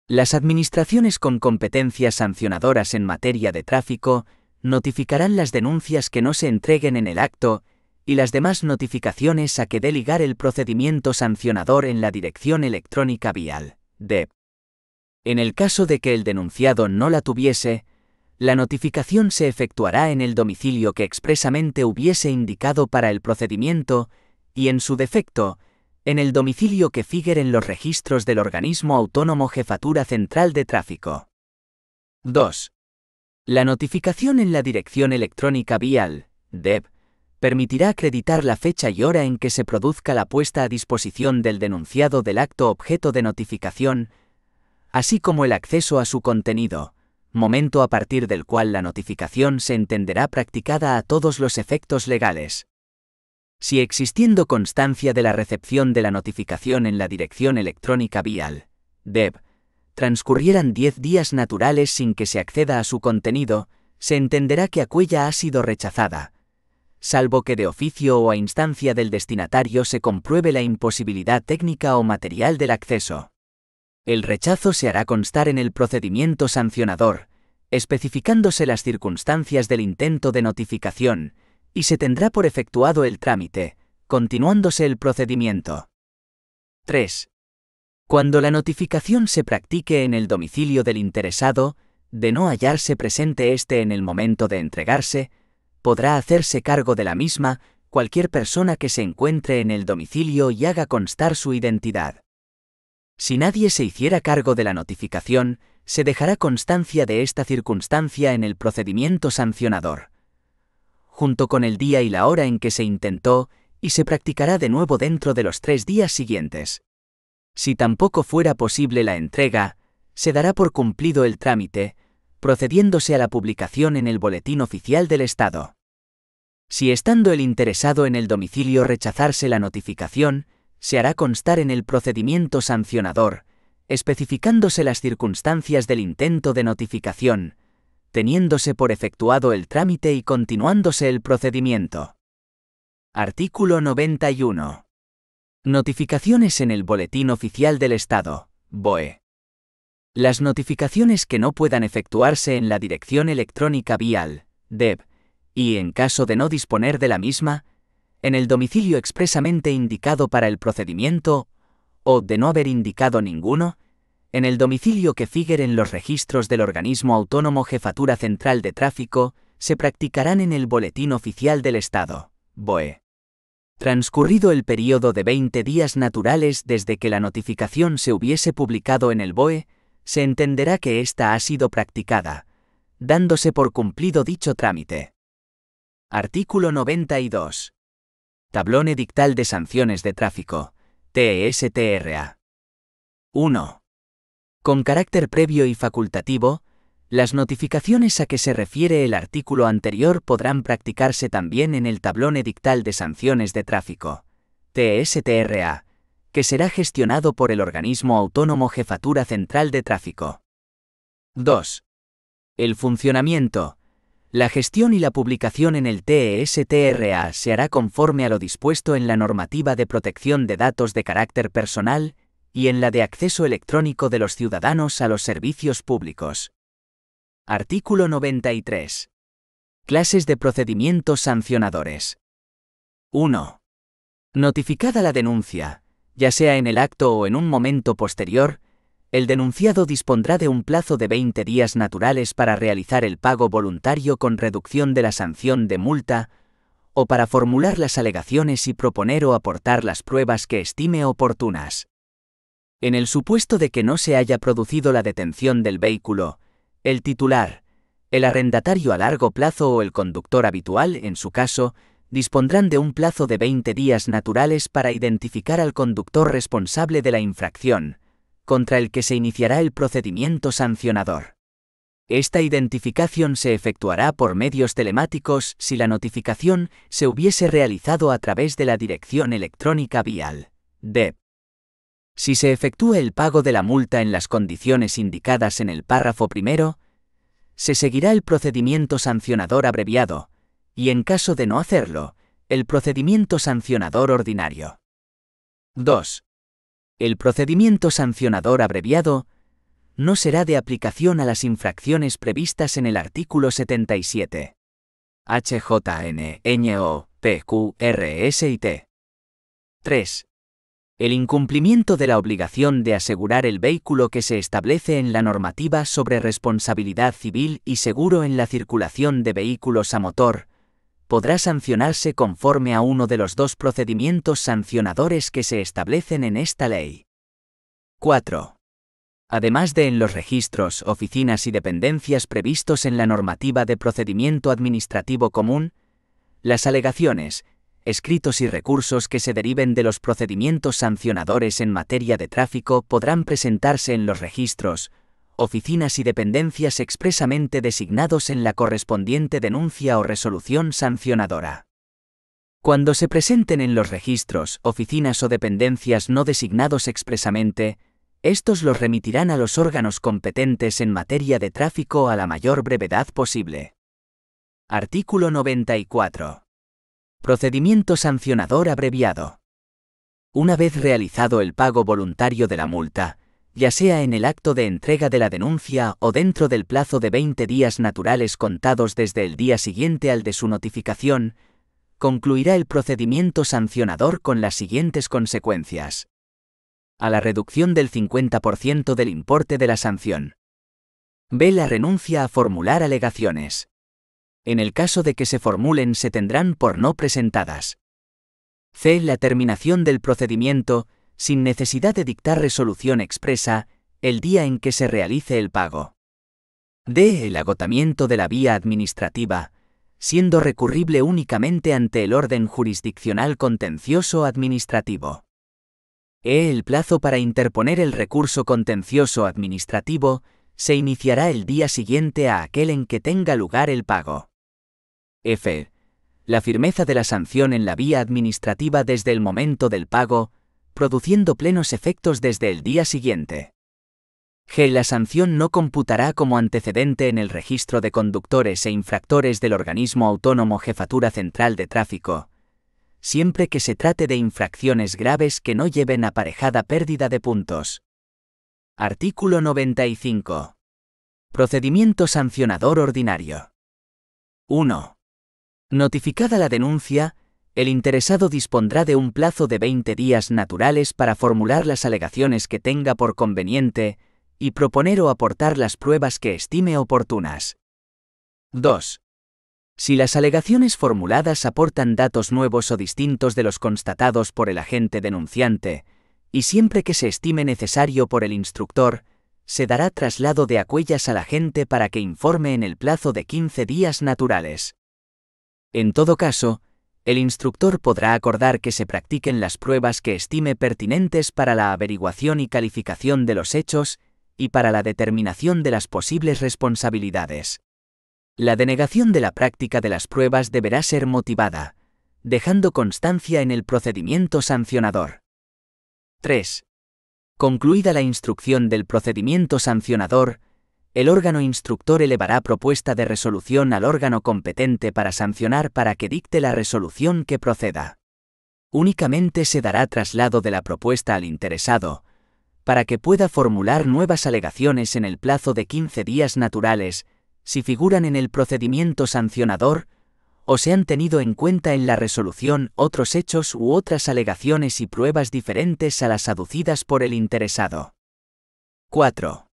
Las administraciones con competencias sancionadoras en materia de tráfico notificarán las denuncias que no se entreguen en el acto y las demás notificaciones a que dé lugar el procedimiento sancionador en la dirección electrónica vial, DEV. En el caso de que el denunciado no la tuviese, la notificación se efectuará en el domicilio que expresamente hubiese indicado para el procedimiento y, en su defecto, en el domicilio que figure en los registros del organismo autónomo Jefatura Central de Tráfico. 2. La notificación en la dirección electrónica vial, DEV, permitirá acreditar la fecha y hora en que se produzca la puesta a disposición del denunciado del acto objeto de notificación, así como el acceso a su contenido, momento a partir del cual la notificación se entenderá practicada a todos los efectos legales. Si existiendo constancia de la recepción de la notificación en la dirección electrónica vial, DEV, transcurrieran 10 días naturales sin que se acceda a su contenido, se entenderá que aquella ha sido rechazada, salvo que de oficio o a instancia del destinatario se compruebe la imposibilidad técnica o material del acceso. El rechazo se hará constar en el procedimiento sancionador, especificándose las circunstancias del intento de notificación, y se tendrá por efectuado el trámite, continuándose el procedimiento. 3. Cuando la notificación se practique en el domicilio del interesado, de no hallarse presente éste en el momento de entregarse, podrá hacerse cargo de la misma cualquier persona que se encuentre en el domicilio y haga constar su identidad. Si nadie se hiciera cargo de la notificación, se dejará constancia de esta circunstancia en el procedimiento sancionador, junto con el día y la hora en que se intentó, y se practicará de nuevo dentro de los 3 días siguientes. Si tampoco fuera posible la entrega, se dará por cumplido el trámite, procediéndose a la publicación en el Boletín Oficial del Estado. Si estando el interesado en el domicilio rechazarse la notificación, se hará constar en el procedimiento sancionador, especificándose las circunstancias del intento de notificación, teniéndose por efectuado el trámite y continuándose el procedimiento. Artículo 91. Notificaciones en el Boletín Oficial del Estado, BOE. Las notificaciones que no puedan efectuarse en la dirección electrónica vial, DEB, y en caso de no disponer de la misma, en el domicilio expresamente indicado para el procedimiento, o de no haber indicado ninguno, en el domicilio que figure en los registros del Organismo Autónomo Jefatura Central de Tráfico, se practicarán en el Boletín Oficial del Estado, BOE. Transcurrido el período de 20 días naturales desde que la notificación se hubiese publicado en el BOE, se entenderá que ésta ha sido practicada, dándose por cumplido dicho trámite. Artículo 92. Tablón Edictal de Sanciones de Tráfico, TESTRA. 1. Con carácter previo y facultativo, las notificaciones a que se refiere el artículo anterior podrán practicarse también en el Tablón Edictal de Sanciones de Tráfico, TESTRA, que será gestionado por el Organismo Autónomo Jefatura Central de Tráfico. 2. El funcionamiento, la gestión y la publicación en el TESTRA se hará conforme a lo dispuesto en la normativa de protección de datos de carácter personal y en la de acceso electrónico de los ciudadanos a los servicios públicos. Artículo 93. Clases de procedimientos sancionadores. 1. Notificada la denuncia, ya sea en el acto o en un momento posterior, el denunciado dispondrá de un plazo de 20 días naturales para realizar el pago voluntario con reducción de la sanción de multa, o para formular las alegaciones y proponer o aportar las pruebas que estime oportunas. En el supuesto de que no se haya producido la detención del vehículo, el titular, el arrendatario a largo plazo o el conductor habitual, en su caso, dispondrán de un plazo de 20 días naturales para identificar al conductor responsable de la infracción, contra el que se iniciará el procedimiento sancionador. Esta identificación se efectuará por medios telemáticos si la notificación se hubiese realizado a través de la dirección electrónica vial, DEB. Si se efectúa el pago de la multa en las condiciones indicadas en el párrafo primero, se seguirá el procedimiento sancionador abreviado, y en caso de no hacerlo, el procedimiento sancionador ordinario. 2. El procedimiento sancionador abreviado no será de aplicación a las infracciones previstas en el artículo 77. HJN, ño, PQ, RS y T. 3. El incumplimiento de la obligación de asegurar el vehículo que se establece en la normativa sobre responsabilidad civil y seguro en la circulación de vehículos a motor, podrá sancionarse conforme a uno de los 2 procedimientos sancionadores que se establecen en esta ley. 4. Además de en los registros, oficinas y dependencias previstos en la normativa de procedimiento administrativo común, las alegaciones, escritos y recursos que se deriven de los procedimientos sancionadores en materia de tráfico podrán presentarse en los registros, oficinas y dependencias expresamente designados en la correspondiente denuncia o resolución sancionadora. Cuando se presenten en los registros, oficinas o dependencias no designados expresamente, estos los remitirán a los órganos competentes en materia de tráfico a la mayor brevedad posible. Artículo 94. Procedimiento sancionador abreviado. Una vez realizado el pago voluntario de la multa, ya sea en el acto de entrega de la denuncia o dentro del plazo de 20 días naturales contados desde el día siguiente al de su notificación, concluirá el procedimiento sancionador con las siguientes consecuencias: a la reducción del 50% del importe de la sanción. B. La renuncia a formular alegaciones. En el caso de que se formulen, se tendrán por no presentadas. C. La terminación del procedimiento, sin necesidad de dictar resolución expresa, el día en que se realice el pago. D. El agotamiento de la vía administrativa, siendo recurrible únicamente ante el orden jurisdiccional contencioso administrativo. E. El plazo para interponer el recurso contencioso administrativo se iniciará el día siguiente a aquel en que tenga lugar el pago. F. La firmeza de la sanción en la vía administrativa desde el momento del pago, produciendo plenos efectos desde el día siguiente. G. La sanción no computará como antecedente en el registro de conductores e infractores del organismo autónomo Jefatura Central de Tráfico, siempre que se trate de infracciones graves que no lleven aparejada pérdida de puntos. Artículo 95. Procedimiento sancionador ordinario. 1. Notificada la denuncia, el interesado dispondrá de un plazo de 20 días naturales para formular las alegaciones que tenga por conveniente y proponer o aportar las pruebas que estime oportunas. 2. Si las alegaciones formuladas aportan datos nuevos o distintos de los constatados por el agente denunciante, y siempre que se estime necesario por el instructor, se dará traslado de aquellas al agente para que informe en el plazo de 15 días naturales. En todo caso, el instructor podrá acordar que se practiquen las pruebas que estime pertinentes para la averiguación y calificación de los hechos y para la determinación de las posibles responsabilidades. La denegación de la práctica de las pruebas deberá ser motivada, dejando constancia en el procedimiento sancionador. 3. Concluida la instrucción del procedimiento sancionador, el órgano instructor elevará propuesta de resolución al órgano competente para sancionar para que dicte la resolución que proceda. Únicamente se dará traslado de la propuesta al interesado, para que pueda formular nuevas alegaciones en el plazo de 15 días naturales, si figuran en el procedimiento sancionador, o se han tenido en cuenta en la resolución otros hechos u otras alegaciones y pruebas diferentes a las aducidas por el interesado. 4.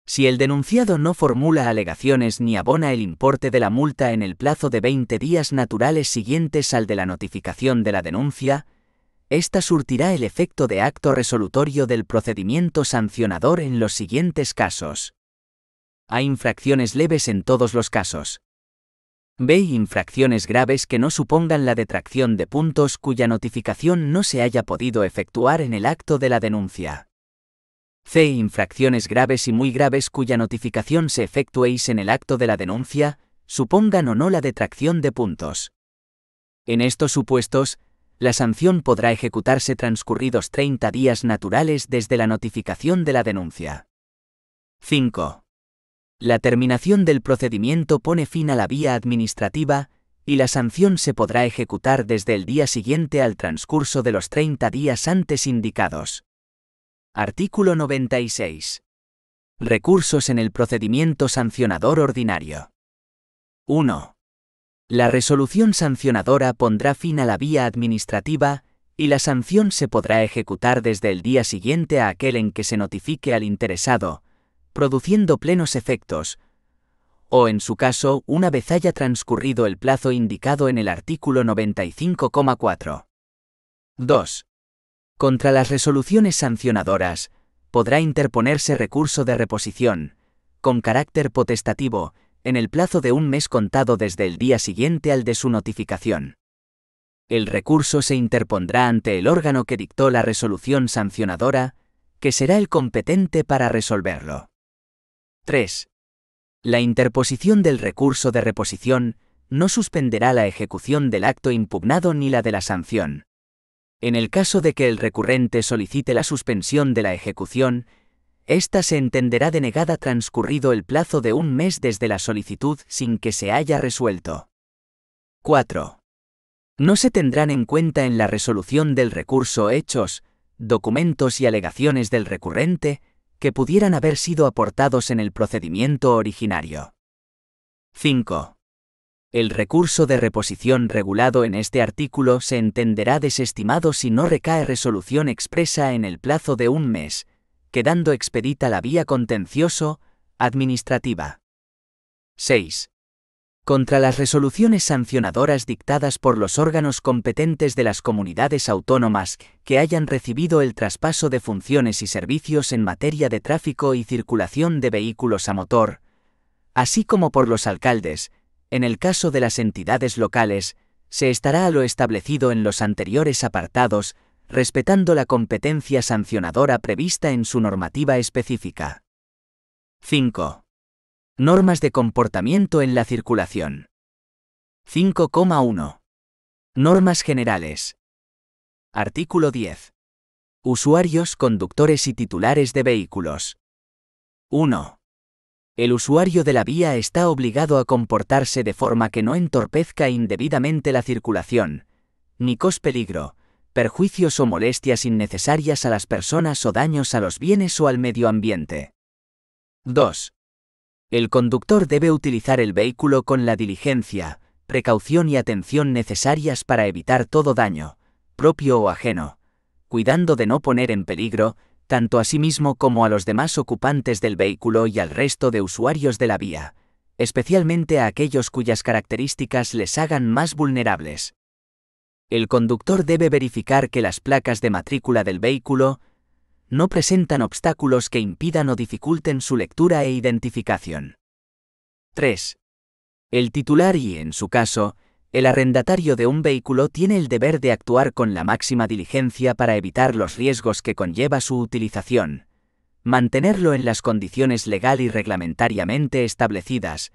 Si el denunciado no formula alegaciones ni abona el importe de la multa en el plazo de 20 días naturales siguientes al de la notificación de la denuncia, ésta surtirá el efecto de acto resolutorio del procedimiento sancionador en los siguientes casos. A. Infracciones leves en todos los casos. B. Infracciones graves que no supongan la detracción de puntos cuya notificación no se haya podido efectuar en el acto de la denuncia. C. Infracciones graves y muy graves cuya notificación se efectuéis en el acto de la denuncia, supongan o no la detracción de puntos. En estos supuestos, la sanción podrá ejecutarse transcurridos 30 días naturales desde la notificación de la denuncia. 5. La terminación del procedimiento pone fin a la vía administrativa, y la sanción se podrá ejecutar desde el día siguiente al transcurso de los 30 días antes indicados. Artículo 96. Recursos en el procedimiento sancionador ordinario. 1. La resolución sancionadora pondrá fin a la vía administrativa, y la sanción se podrá ejecutar desde el día siguiente a aquel en que se notifique al interesado, produciendo plenos efectos, o en su caso, una vez haya transcurrido el plazo indicado en el artículo 95,4. 2. Contra las resoluciones sancionadoras, podrá interponerse recurso de reposición, con carácter potestativo, en el plazo de un mes contado desde el día siguiente al de su notificación. El recurso se interpondrá ante el órgano que dictó la resolución sancionadora, que será el competente para resolverlo. 3. La interposición del recurso de reposición no suspenderá la ejecución del acto impugnado ni la de la sanción. En el caso de que el recurrente solicite la suspensión de la ejecución, Esta se entenderá denegada transcurrido el plazo de un mes desde la solicitud sin que se haya resuelto. 4. No se tendrán en cuenta en la resolución del recurso hechos, documentos y alegaciones del recurrente que pudieran haber sido aportados en el procedimiento originario. 5. El recurso de reposición regulado en este artículo se entenderá desestimado si no recae resolución expresa en el plazo de un mes, quedando expedita la vía contencioso-administrativa. 6. Contra las resoluciones sancionadoras dictadas por los órganos competentes de las comunidades autónomas que hayan recibido el traspaso de funciones y servicios en materia de tráfico y circulación de vehículos a motor, así como por los alcaldes, en el caso de las entidades locales, se estará a lo establecido en los anteriores apartados, respetando la competencia sancionadora prevista en su normativa específica. 5. Normas de comportamiento en la circulación. 5,1. Normas generales. Artículo 10. Usuarios, conductores y titulares de vehículos. 1. El usuario de la vía está obligado a comportarse de forma que no entorpezca indebidamente la circulación, ni cause peligro, perjuicios o molestias innecesarias a las personas o daños a los bienes o al medio ambiente. 2. El conductor debe utilizar el vehículo con la diligencia, precaución y atención necesarias para evitar todo daño, propio o ajeno, cuidando de no poner en peligro, tanto a sí mismo como a los demás ocupantes del vehículo y al resto de usuarios de la vía, especialmente a aquellos cuyas características les hagan más vulnerables. El conductor debe verificar que las placas de matrícula del vehículo no presentan obstáculos que impidan o dificulten su lectura e identificación. 3. El titular y, en su caso, el arrendatario de un vehículo tiene el deber de actuar con la máxima diligencia para evitar los riesgos que conlleva su utilización, mantenerlo en las condiciones legal y reglamentariamente establecidas,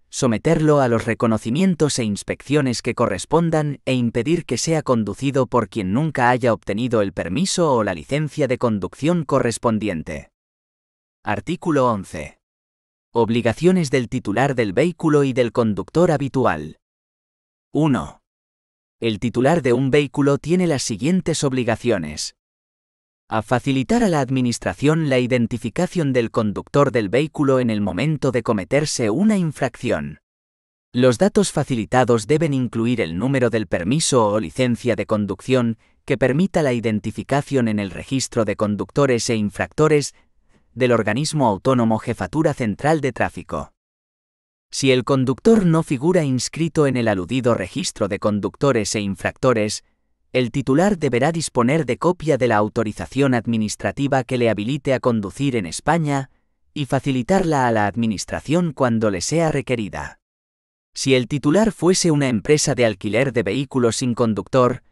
someterlo a los reconocimientos e inspecciones que correspondan e impedir que sea conducido por quien nunca haya obtenido el permiso o la licencia de conducción correspondiente. Artículo 11. Obligaciones del titular del vehículo y del conductor habitual. 1. El titular de un vehículo tiene las siguientes obligaciones. A facilitar a la Administración la identificación del conductor del vehículo en el momento de cometerse una infracción. Los datos facilitados deben incluir el número del permiso o licencia de conducción que permita la identificación en el registro de conductores e infractores del organismo autónomo Jefatura Central de Tráfico. Si el conductor no figura inscrito en el aludido registro de conductores e infractores, el titular deberá disponer de copia de la autorización administrativa que le habilite a conducir en España y facilitarla a la Administración cuando le sea requerida. Si el titular fuese una empresa de alquiler de vehículos sin conductor,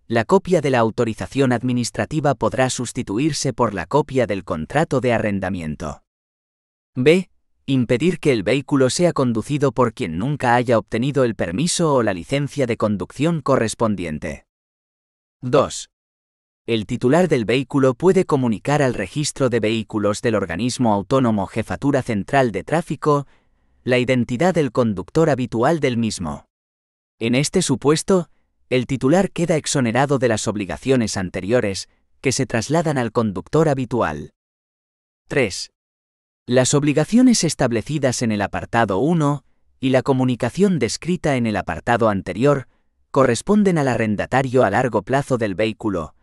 la copia de la autorización administrativa podrá sustituirse por la copia del contrato de arrendamiento. B. Impedir que el vehículo sea conducido por quien nunca haya obtenido el permiso o la licencia de conducción correspondiente. 2. El titular del vehículo puede comunicar al registro de vehículos del organismo autónomo Jefatura Central de Tráfico la identidad del conductor habitual del mismo. En este supuesto, el titular queda exonerado de las obligaciones anteriores que se trasladan al conductor habitual. 3. Las obligaciones establecidas en el apartado 1 y la comunicación descrita en el apartado anterior corresponden al arrendatario a largo plazo del vehículo,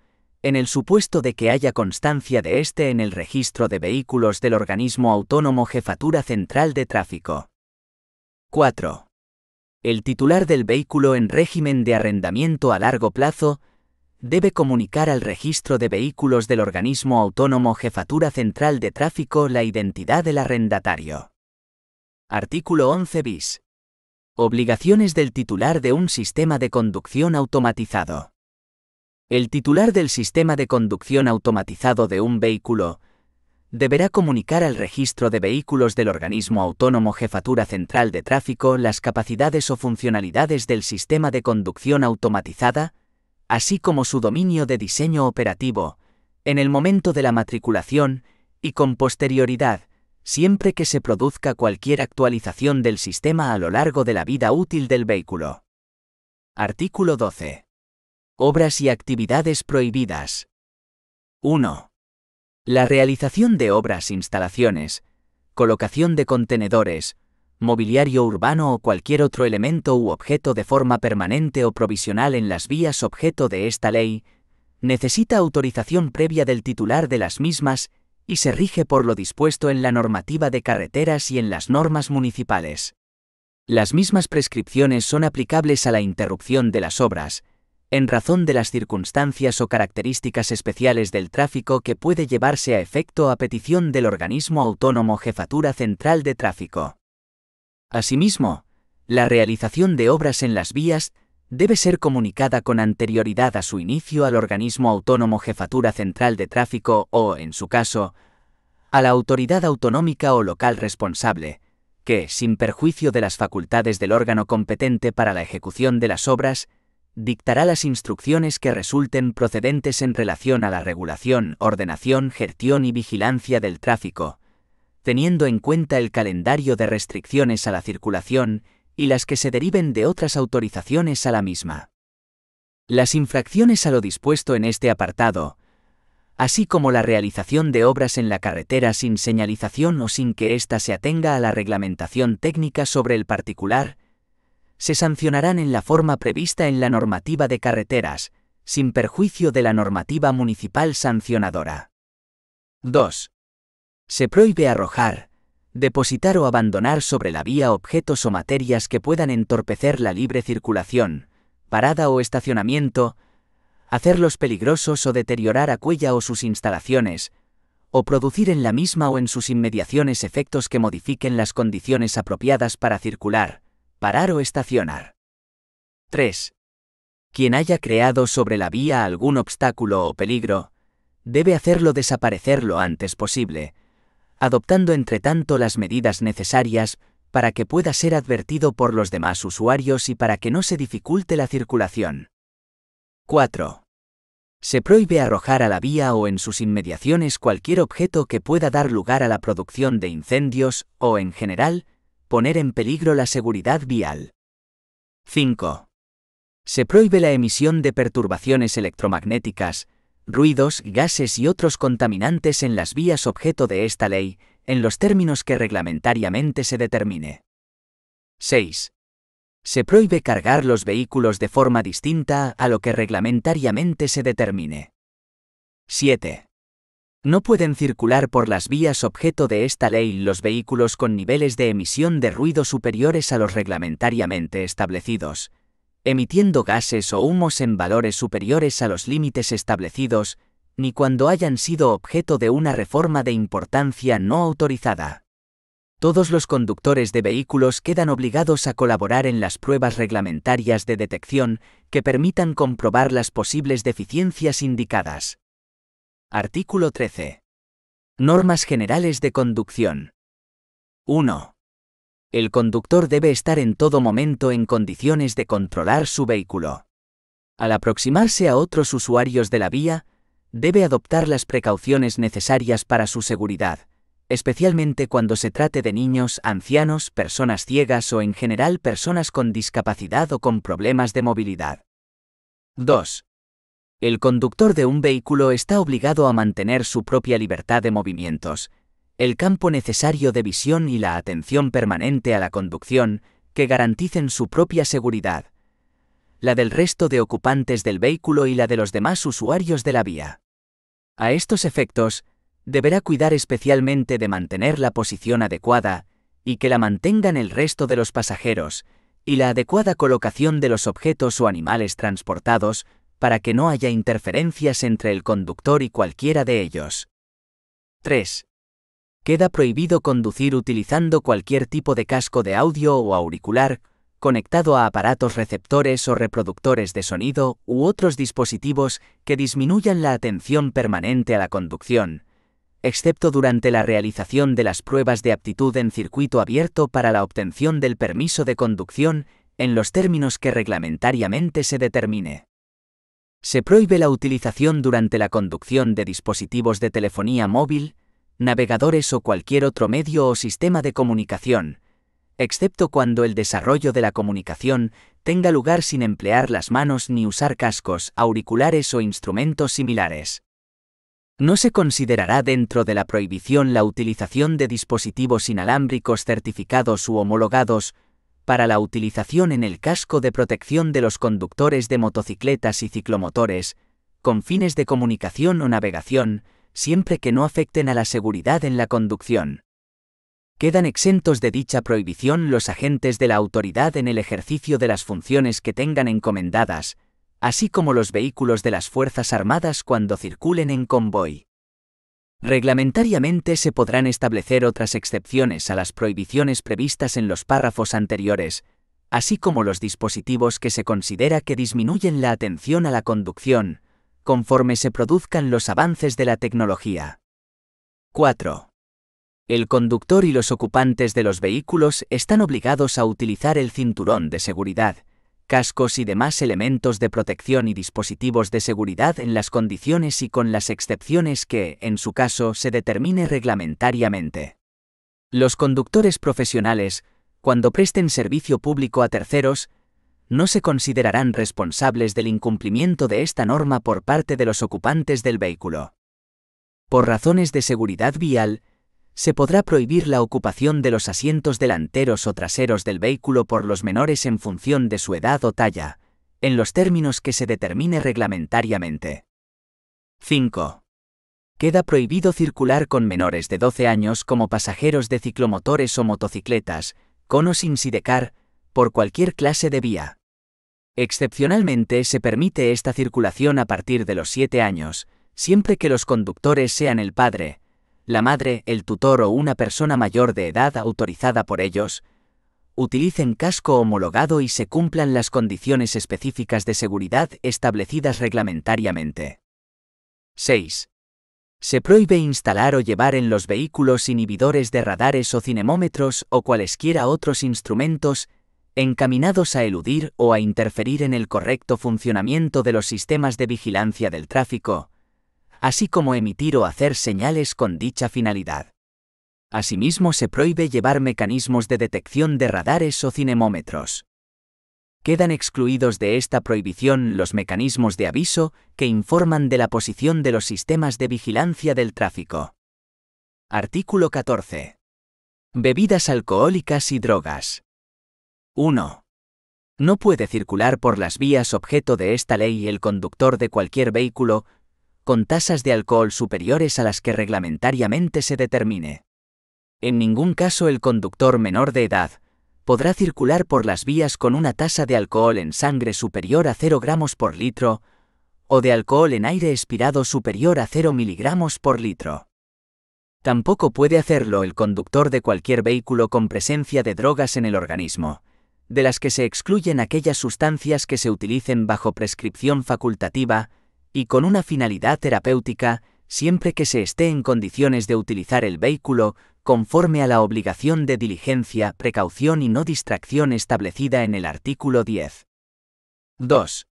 en el supuesto de que haya constancia de éste en el registro de vehículos del organismo autónomo Jefatura Central de Tráfico. 4. El titular del vehículo en régimen de arrendamiento a largo plazo debe comunicar al registro de vehículos del organismo autónomo Jefatura Central de Tráfico la identidad del arrendatario. Artículo 11 bis. Obligaciones del titular de un sistema de conducción automatizado. El titular del sistema de conducción automatizado de un vehículo deberá comunicar al registro de vehículos del organismo autónomo Jefatura Central de Tráfico las capacidades o funcionalidades del sistema de conducción automatizada, así como su dominio de diseño operativo, en el momento de la matriculación y con posterioridad, siempre que se produzca cualquier actualización del sistema a lo largo de la vida útil del vehículo. Artículo 12. Obras y actividades prohibidas. 1. La realización de obras, instalaciones, colocación de contenedores, mobiliario urbano o cualquier otro elemento u objeto de forma permanente o provisional en las vías objeto de esta ley, necesita autorización previa del titular de las mismas y se rige por lo dispuesto en la normativa de carreteras y en las normas municipales. Las mismas prescripciones son aplicables a la interrupción de las obras, en razón de las circunstancias o características especiales del tráfico que puede llevarse a efecto a petición del organismo autónomo Jefatura Central de Tráfico. Asimismo, la realización de obras en las vías debe ser comunicada con anterioridad a su inicio al organismo autónomo Jefatura Central de Tráfico o, en su caso, a la autoridad autonómica o local responsable, que, sin perjuicio de las facultades del órgano competente para la ejecución de las obras, dictará las instrucciones que resulten procedentes en relación a la regulación, ordenación, gestión y vigilancia del tráfico, teniendo en cuenta el calendario de restricciones a la circulación y las que se deriven de otras autorizaciones a la misma. Las infracciones a lo dispuesto en este apartado, así como la realización de obras en la carretera sin señalización o sin que ésta se atenga a la reglamentación técnica sobre el particular, se sancionarán en la forma prevista en la normativa de carreteras, sin perjuicio de la normativa municipal sancionadora. 2. Se prohíbe arrojar, depositar o abandonar sobre la vía objetos o materias que puedan entorpecer la libre circulación, parada o estacionamiento, hacerlos peligrosos o deteriorar aquella o sus instalaciones, o producir en la misma o en sus inmediaciones efectos que modifiquen las condiciones apropiadas para circular, parar o estacionar. 3. Quien haya creado sobre la vía algún obstáculo o peligro, debe hacerlo desaparecer lo antes posible, adoptando entretanto las medidas necesarias para que pueda ser advertido por los demás usuarios y para que no se dificulte la circulación. 4. Se prohíbe arrojar a la vía o en sus inmediaciones cualquier objeto que pueda dar lugar a la producción de incendios o, en general, poner en peligro la seguridad vial. 5. Se prohíbe la emisión de perturbaciones electromagnéticas, ruidos, gases y otros contaminantes en las vías objeto de esta ley, en los términos que reglamentariamente se determine. 6. Se prohíbe cargar los vehículos de forma distinta a lo que reglamentariamente se determine. 7. No pueden circular por las vías objeto de esta ley los vehículos con niveles de emisión de ruido superiores a los reglamentariamente establecidos, emitiendo gases o humos en valores superiores a los límites establecidos, ni cuando hayan sido objeto de una reforma de importancia no autorizada. Todos los conductores de vehículos quedan obligados a colaborar en las pruebas reglamentarias de detección que permitan comprobar las posibles deficiencias indicadas. Artículo 13. Normas generales de conducción. 1. El conductor debe estar en todo momento en condiciones de controlar su vehículo. Al aproximarse a otros usuarios de la vía, debe adoptar las precauciones necesarias para su seguridad, especialmente cuando se trate de niños, ancianos, personas ciegas o en general personas con discapacidad o con problemas de movilidad. 2. El conductor de un vehículo está obligado a mantener su propia libertad de movimientos, el campo necesario de visión y la atención permanente a la conducción que garanticen su propia seguridad, la del resto de ocupantes del vehículo y la de los demás usuarios de la vía. A estos efectos, deberá cuidar especialmente de mantener la posición adecuada y que la mantengan el resto de los pasajeros, y la adecuada colocación de los objetos o animales transportados para que no haya interferencias entre el conductor y cualquiera de ellos. 3. Queda prohibido conducir utilizando cualquier tipo de casco de audio o auricular, conectado a aparatos receptores o reproductores de sonido u otros dispositivos que disminuyan la atención permanente a la conducción, excepto durante la realización de las pruebas de aptitud en circuito abierto para la obtención del permiso de conducción en los términos que reglamentariamente se determine. Se prohíbe la utilización durante la conducción de dispositivos de telefonía móvil, navegadores o cualquier otro medio o sistema de comunicación, excepto cuando el desarrollo de la comunicación tenga lugar sin emplear las manos ni usar cascos, auriculares o instrumentos similares. No se considerará dentro de la prohibición la utilización de dispositivos inalámbricos certificados u homologados para la utilización en el casco de protección de los conductores de motocicletas y ciclomotores, con fines de comunicación o navegación, siempre que no afecten a la seguridad en la conducción. Quedan exentos de dicha prohibición los agentes de la autoridad en el ejercicio de las funciones que tengan encomendadas, así como los vehículos de las Fuerzas Armadas cuando circulen en convoy. Reglamentariamente se podrán establecer otras excepciones a las prohibiciones previstas en los párrafos anteriores, así como los dispositivos que se considera que disminuyen la atención a la conducción, conforme se produzcan los avances de la tecnología. 4. El conductor y los ocupantes de los vehículos están obligados a utilizar el cinturón de seguridad, cascos y demás elementos de protección y dispositivos de seguridad en las condiciones y con las excepciones que, en su caso, se determine reglamentariamente. Los conductores profesionales, cuando presten servicio público a terceros, no se considerarán responsables del incumplimiento de esta norma por parte de los ocupantes del vehículo. Por razones de seguridad vial, se podrá prohibir la ocupación de los asientos delanteros o traseros del vehículo por los menores en función de su edad o talla, en los términos que se determine reglamentariamente. 5. Queda prohibido circular con menores de 12 años como pasajeros de ciclomotores o motocicletas, con o sin sidecar, por cualquier clase de vía. Excepcionalmente se permite esta circulación a partir de los 7 años, siempre que los conductores sean el padre, la madre, el tutor o una persona mayor de edad autorizada por ellos, utilicen casco homologado y se cumplan las condiciones específicas de seguridad establecidas reglamentariamente. 6. Se prohíbe instalar o llevar en los vehículos inhibidores de radares o cinemómetros o cualesquiera otros instrumentos encaminados a eludir o a interferir en el correcto funcionamiento de los sistemas de vigilancia del tráfico, así como emitir o hacer señales con dicha finalidad. Asimismo, se prohíbe llevar mecanismos de detección de radares o cinemómetros. Quedan excluidos de esta prohibición los mecanismos de aviso que informan de la posición de los sistemas de vigilancia del tráfico. Artículo 14. Bebidas alcohólicas y drogas. 1. No puede circular por las vías objeto de esta ley el conductor de cualquier vehículo con tasas de alcohol superiores a las que reglamentariamente se determine. En ningún caso el conductor menor de edad podrá circular por las vías con una tasa de alcohol en sangre superior a 0 gramos por litro o de alcohol en aire expirado superior a 0 miligramos por litro. Tampoco puede hacerlo el conductor de cualquier vehículo con presencia de drogas en el organismo, de las que se excluyen aquellas sustancias que se utilicen bajo prescripción facultativa y con una finalidad terapéutica, siempre que se esté en condiciones de utilizar el vehículo conforme a la obligación de diligencia, precaución y no distracción establecida en el artículo 10. 2.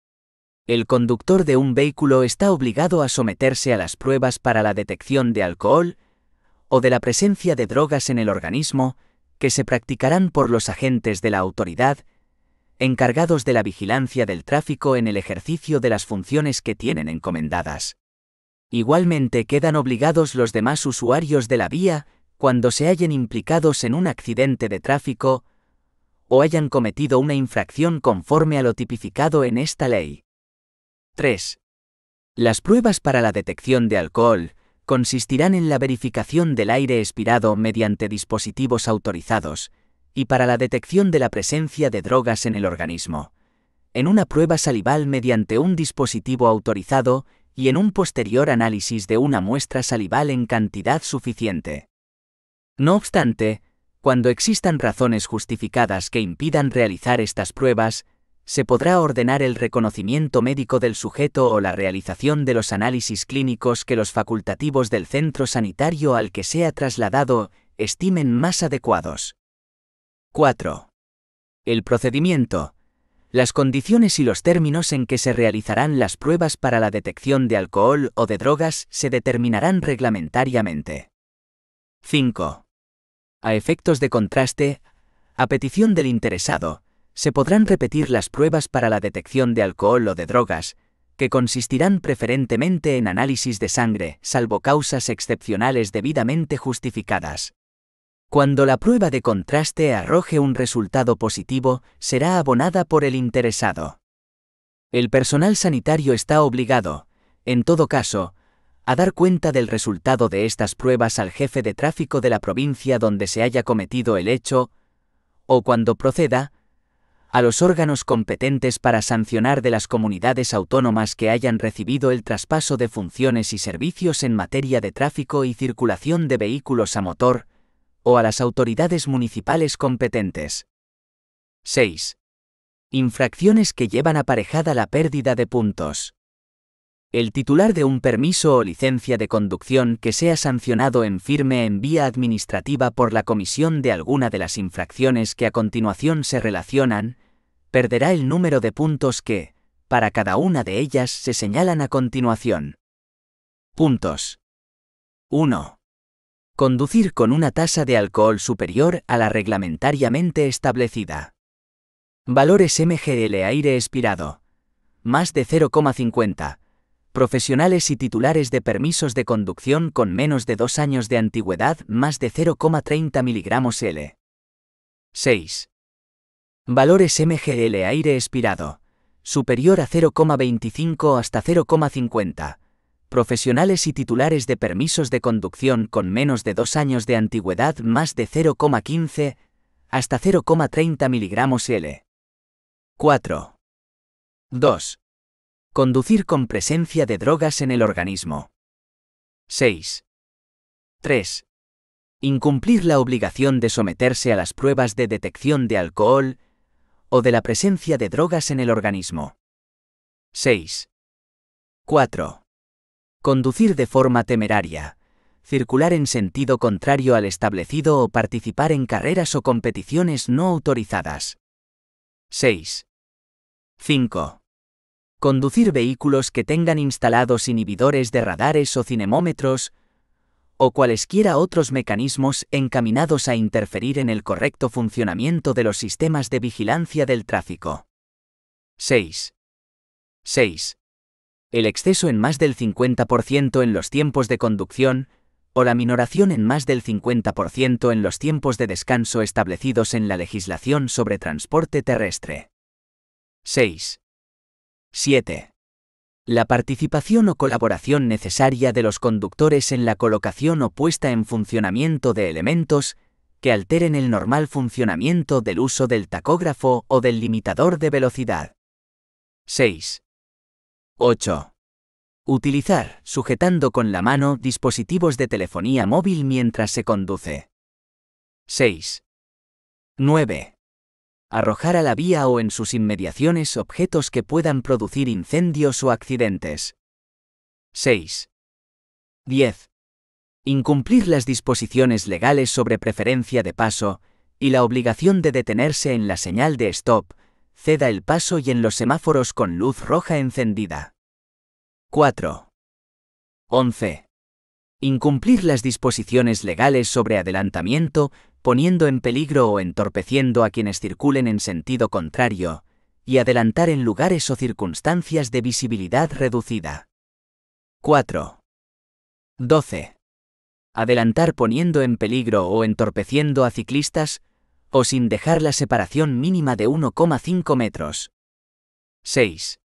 El conductor de un vehículo está obligado a someterse a las pruebas para la detección de alcohol o de la presencia de drogas en el organismo, que se practicarán por los agentes de la autoridad, encargados de la vigilancia del tráfico en el ejercicio de las funciones que tienen encomendadas. Igualmente quedan obligados los demás usuarios de la vía cuando se hallen implicados en un accidente de tráfico o hayan cometido una infracción conforme a lo tipificado en esta ley. 3. Las pruebas para la detección de alcohol consistirán en la verificación del aire expirado mediante dispositivos autorizados, y para la detección de la presencia de drogas en el organismo, en una prueba salival mediante un dispositivo autorizado y en un posterior análisis de una muestra salival en cantidad suficiente. No obstante, cuando existan razones justificadas que impidan realizar estas pruebas, se podrá ordenar el reconocimiento médico del sujeto o la realización de los análisis clínicos que los facultativos del centro sanitario al que sea trasladado estimen más adecuados. 4. El procedimiento, las condiciones y los términos en que se realizarán las pruebas para la detección de alcohol o de drogas se determinarán reglamentariamente. 5. A efectos de contraste, a petición del interesado, se podrán repetir las pruebas para la detección de alcohol o de drogas, que consistirán preferentemente en análisis de sangre, salvo causas excepcionales debidamente justificadas. Cuando la prueba de contraste arroje un resultado positivo, será abonada por el interesado. El personal sanitario está obligado, en todo caso, a dar cuenta del resultado de estas pruebas al jefe de tráfico de la provincia donde se haya cometido el hecho, o cuando proceda, a los órganos competentes para sancionar de las comunidades autónomas que hayan recibido el traspaso de funciones y servicios en materia de tráfico y circulación de vehículos a motor, o a las autoridades municipales competentes. 6. Infracciones que llevan aparejada la pérdida de puntos. El titular de un permiso o licencia de conducción que sea sancionado en firme en vía administrativa por la comisión de alguna de las infracciones que a continuación se relacionan, perderá el número de puntos que, para cada una de ellas, se señalan a continuación. Puntos. 1. Conducir con una tasa de alcohol superior a la reglamentariamente establecida. Valores mgl aire expirado. Más de 0,50. Profesionales y titulares de permisos de conducción con menos de 2 años de antigüedad, más de 0,30 mg/L. 6. Valores mgl aire expirado. Superior a 0,25 hasta 0,50. Profesionales y titulares de permisos de conducción con menos de 2 años de antigüedad, más de 0,15 hasta 0,30 mg/L. 4. 2. Conducir con presencia de drogas en el organismo. 6. 3. Incumplir la obligación de someterse a las pruebas de detección de alcohol o de la presencia de drogas en el organismo. 6. 4. Conducir de forma temeraria, circular en sentido contrario al establecido o participar en carreras o competiciones no autorizadas. 6. 5. Conducir vehículos que tengan instalados inhibidores de radares o cinemómetros, o cualesquiera otros mecanismos encaminados a interferir en el correcto funcionamiento de los sistemas de vigilancia del tráfico. 6. 6. El exceso en más del 50% en los tiempos de conducción, o la minoración en más del 50% en los tiempos de descanso establecidos en la legislación sobre transporte terrestre. 6. 7. La participación o colaboración necesaria de los conductores en la colocación o puesta en funcionamiento de elementos que alteren el normal funcionamiento del uso del tacógrafo o del limitador de velocidad. 6. 8. Utilizar, sujetando con la mano, dispositivos de telefonía móvil mientras se conduce. 6. 9. Arrojar a la vía o en sus inmediaciones objetos que puedan producir incendios o accidentes. 6. 10. Incumplir las disposiciones legales sobre preferencia de paso y la obligación de detenerse en la señal de stop, ceda el paso y en los semáforos con luz roja encendida. 4. 11. Incumplir las disposiciones legales sobre adelantamiento, poniendo en peligro o entorpeciendo a quienes circulen en sentido contrario, y adelantar en lugares o circunstancias de visibilidad reducida. 4. 12. Adelantar poniendo en peligro o entorpeciendo a ciclistas, o sin dejar la separación mínima de 1,5 metros. 6.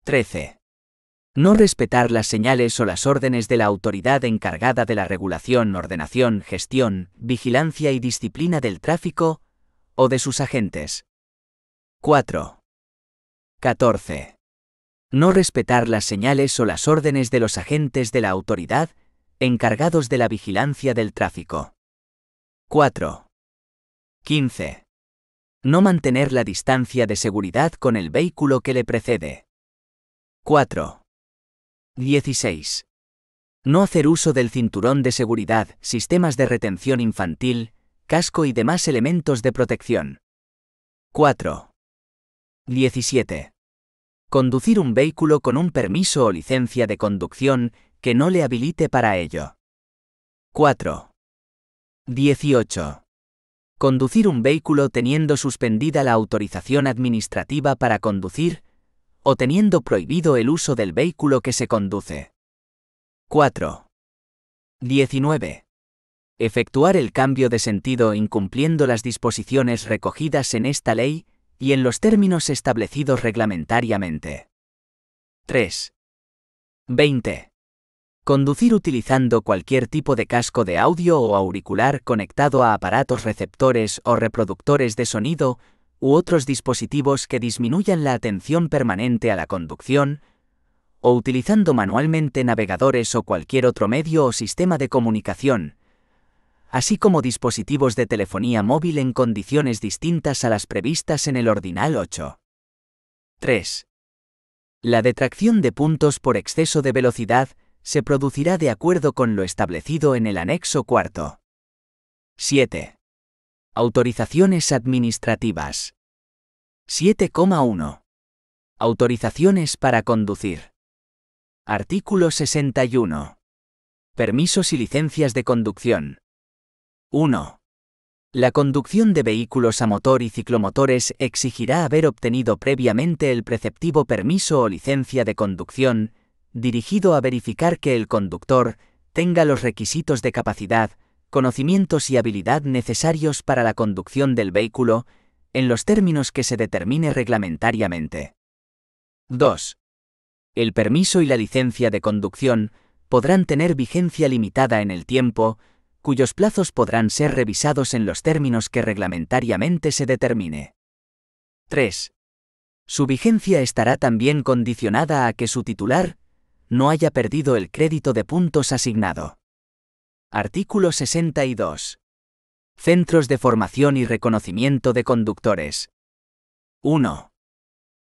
13. No respetar las señales o las órdenes de la autoridad encargada de la regulación, ordenación, gestión, vigilancia y disciplina del tráfico, o de sus agentes. 4. 14. No respetar las señales o las órdenes de los agentes de la autoridad encargados de la vigilancia del tráfico. 4. 15. No mantener la distancia de seguridad con el vehículo que le precede. 4. 16. No hacer uso del cinturón de seguridad, sistemas de retención infantil, casco y demás elementos de protección. 4. 17. Conducir un vehículo con un permiso o licencia de conducción que no le habilite para ello. 4. 18. Conducir un vehículo teniendo suspendida la autorización administrativa para conducir, o teniendo prohibido el uso del vehículo que se conduce. 4. 19. Efectuar el cambio de sentido incumpliendo las disposiciones recogidas en esta ley y en los términos establecidos reglamentariamente. 3. 20. Conducir utilizando cualquier tipo de casco de audio o auricular conectado a aparatos receptores o reproductores de sonido u otros dispositivos que disminuyan la atención permanente a la conducción, o utilizando manualmente navegadores o cualquier otro medio o sistema de comunicación, así como dispositivos de telefonía móvil en condiciones distintas a las previstas en el Ordinal 8. 3. La detracción de puntos por exceso de velocidad se producirá de acuerdo con lo establecido en el anexo cuarto. 7. Autorizaciones administrativas. 7,1. Autorizaciones para conducir. Artículo 61. Permisos y licencias de conducción. 1. La conducción de vehículos a motor y ciclomotores exigirá haber obtenido previamente el preceptivo permiso o licencia de conducción, dirigido a verificar que el conductor tenga los requisitos de capacidad, conocimientos y habilidad necesarios para la conducción del vehículo, en los términos que se determine reglamentariamente. 2. El permiso y la licencia de conducción podrán tener vigencia limitada en el tiempo, cuyos plazos podrán ser revisados en los términos que reglamentariamente se determine. 3. Su vigencia estará también condicionada a que su titular no haya perdido el crédito de puntos asignado. Artículo 62. Centros de formación y reconocimiento de conductores. 1.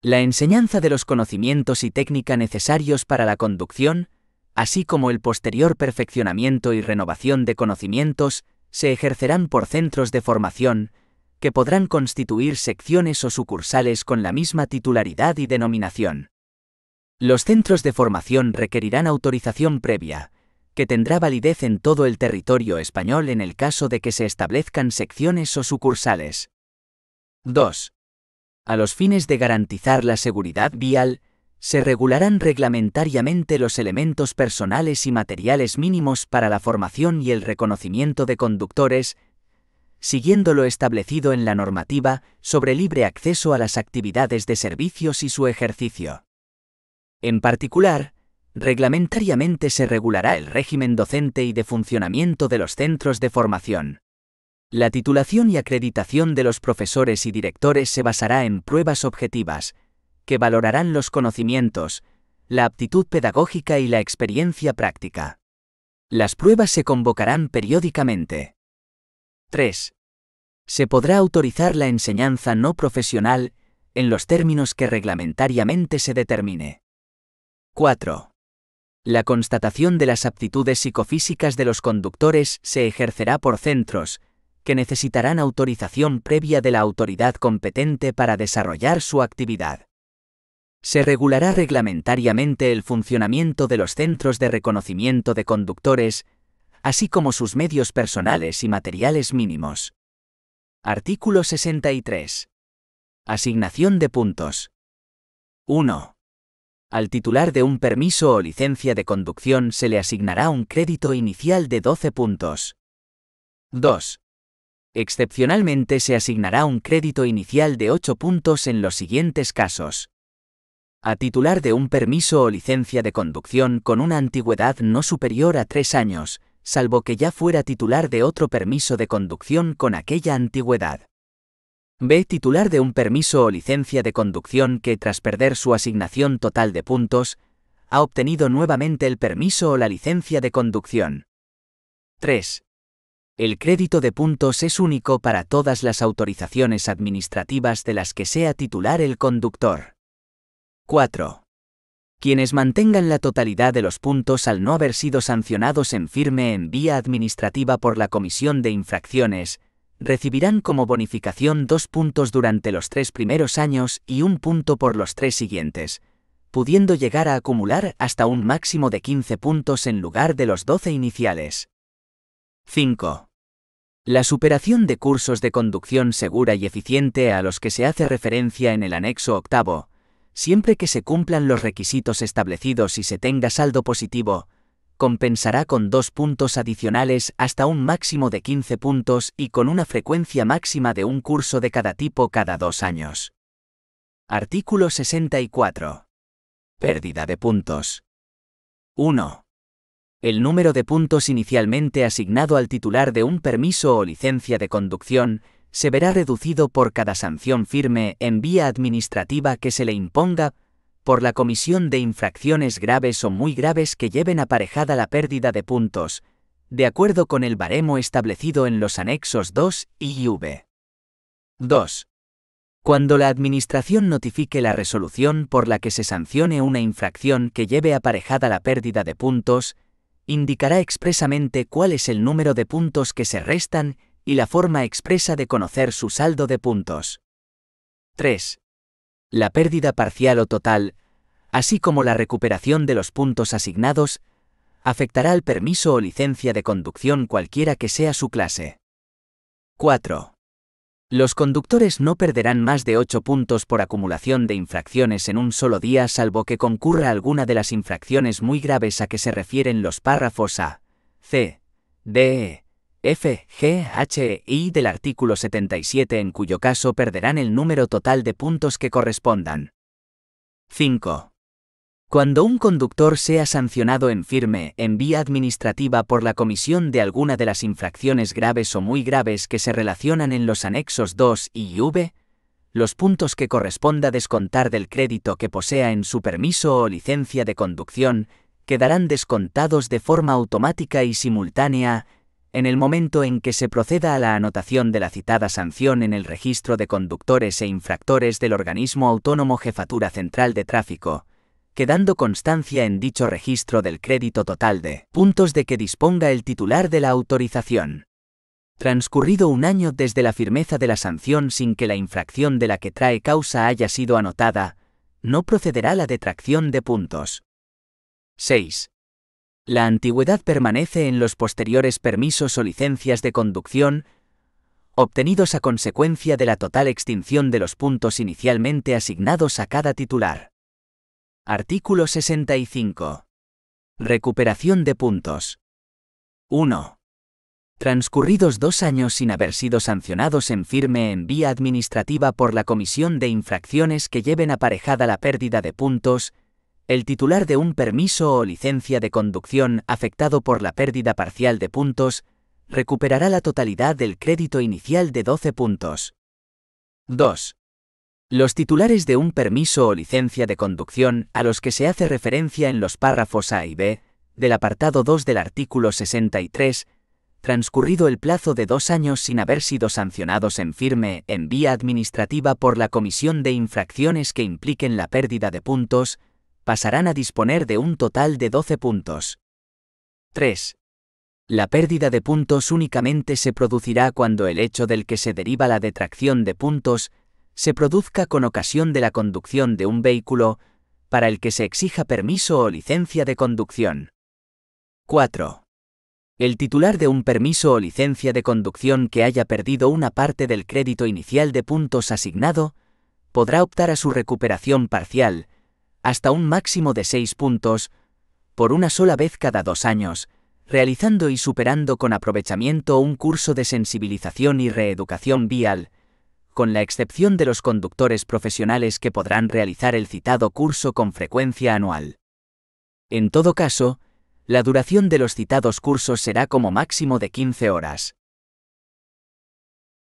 La enseñanza de los conocimientos y técnica necesarios para la conducción, así como el posterior perfeccionamiento y renovación de conocimientos, se ejercerán por centros de formación, que podrán constituir secciones o sucursales con la misma titularidad y denominación. Los centros de formación requerirán autorización previa, que tendrá validez en todo el territorio español en el caso de que se establezcan secciones o sucursales. 2. A los fines de garantizar la seguridad vial, se regularán reglamentariamente los elementos personales y materiales mínimos para la formación y el reconocimiento de conductores, siguiendo lo establecido en la normativa sobre libre acceso a las actividades de servicios y su ejercicio. En particular, reglamentariamente se regulará el régimen docente y de funcionamiento de los centros de formación. La titulación y acreditación de los profesores y directores se basará en pruebas objetivas, que valorarán los conocimientos, la aptitud pedagógica y la experiencia práctica. Las pruebas se convocarán periódicamente. 3. Se podrá autorizar la enseñanza no profesional, en los términos que reglamentariamente se determine. 4. La constatación de las aptitudes psicofísicas de los conductores se ejercerá por centros, que necesitarán autorización previa de la autoridad competente para desarrollar su actividad. Se regulará reglamentariamente el funcionamiento de los centros de reconocimiento de conductores, así como sus medios personales y materiales mínimos. Artículo 63. Asignación de puntos. 1. Al titular de un permiso o licencia de conducción se le asignará un crédito inicial de 12 puntos. 2. Excepcionalmente se asignará un crédito inicial de 8 puntos en los siguientes casos. A titular de un permiso o licencia de conducción con una antigüedad no superior a 3 años, salvo que ya fuera titular de otro permiso de conducción con aquella antigüedad. B. Titular de un permiso o licencia de conducción que, tras perder su asignación total de puntos, ha obtenido nuevamente el permiso o la licencia de conducción. 3. El crédito de puntos es único para todas las autorizaciones administrativas de las que sea titular el conductor. 4. Quienes mantengan la totalidad de los puntos al no haber sido sancionados en firme en vía administrativa por la Comisión de Infracciones, recibirán como bonificación 2 puntos durante los 3 primeros años y 1 punto por los 3 siguientes, pudiendo llegar a acumular hasta un máximo de 15 puntos en lugar de los 12 iniciales. 5. La superación de cursos de conducción segura y eficiente a los que se hace referencia en el anexo octavo, siempre que se cumplan los requisitos establecidos y se tenga saldo positivo, compensará con 2 puntos adicionales hasta un máximo de 15 puntos y con una frecuencia máxima de un curso de cada tipo cada 2 años. Artículo 64. Pérdida de puntos. 1. El número de puntos inicialmente asignado al titular de un permiso o licencia de conducción se verá reducido por cada sanción firme en vía administrativa que se le imponga por la comisión de infracciones graves o muy graves que lleven aparejada la pérdida de puntos, de acuerdo con el baremo establecido en los anexos 2 y v. 2. Cuando la Administración notifique la resolución por la que se sancione una infracción que lleve aparejada la pérdida de puntos, indicará expresamente cuál es el número de puntos que se restan y la forma expresa de conocer su saldo de puntos. 3. La pérdida parcial o total, así como la recuperación de los puntos asignados, afectará al permiso o licencia de conducción cualquiera que sea su clase. 4. Los conductores no perderán más de 8 puntos por acumulación de infracciones en un solo día salvo que concurra alguna de las infracciones muy graves a que se refieren los párrafos A, C, D, F, G, H e I del artículo 77, en cuyo caso perderán el número total de puntos que correspondan. 5. Cuando un conductor sea sancionado en firme en vía administrativa por la comisión de alguna de las infracciones graves o muy graves que se relacionan en los anexos 2 y v, los puntos que corresponda descontar del crédito que posea en su permiso o licencia de conducción quedarán descontados de forma automática y simultánea en el momento en que se proceda a la anotación de la citada sanción en el registro de conductores e infractores del organismo autónomo Jefatura Central de Tráfico, quedando constancia en dicho registro del crédito total de puntos de que disponga el titular de la autorización. Transcurrido un año desde la firmeza de la sanción sin que la infracción de la que trae causa haya sido anotada, no procederá la detracción de puntos. 6. La antigüedad permanece en los posteriores permisos o licencias de conducción obtenidos a consecuencia de la total extinción de los puntos inicialmente asignados a cada titular. Artículo 65. Recuperación de puntos. 1. Transcurridos 2 años sin haber sido sancionados en firme en vía administrativa por la comisión de infracciones que lleven aparejada la pérdida de puntos, el titular de un permiso o licencia de conducción afectado por la pérdida parcial de puntos recuperará la totalidad del crédito inicial de 12 puntos. 2. Los titulares de un permiso o licencia de conducción a los que se hace referencia en los párrafos A y B del apartado 2 del artículo 63, transcurrido el plazo de 2 años sin haber sido sancionados en firme en vía administrativa por la comisión de infracciones que impliquen la pérdida de puntos, pasarán a disponer de un total de 12 puntos. 3. La pérdida de puntos únicamente se producirá cuando el hecho del que se deriva la detracción de puntos se produzca con ocasión de la conducción de un vehículo para el que se exija permiso o licencia de conducción. 4. El titular de un permiso o licencia de conducción que haya perdido una parte del crédito inicial de puntos asignado, podrá optar a su recuperación parcial, hasta un máximo de 6 puntos, por una sola vez cada 2 años, realizando y superando con aprovechamiento un curso de sensibilización y reeducación vial, con la excepción de los conductores profesionales que podrán realizar el citado curso con frecuencia anual. En todo caso, la duración de los citados cursos será como máximo de 15 horas.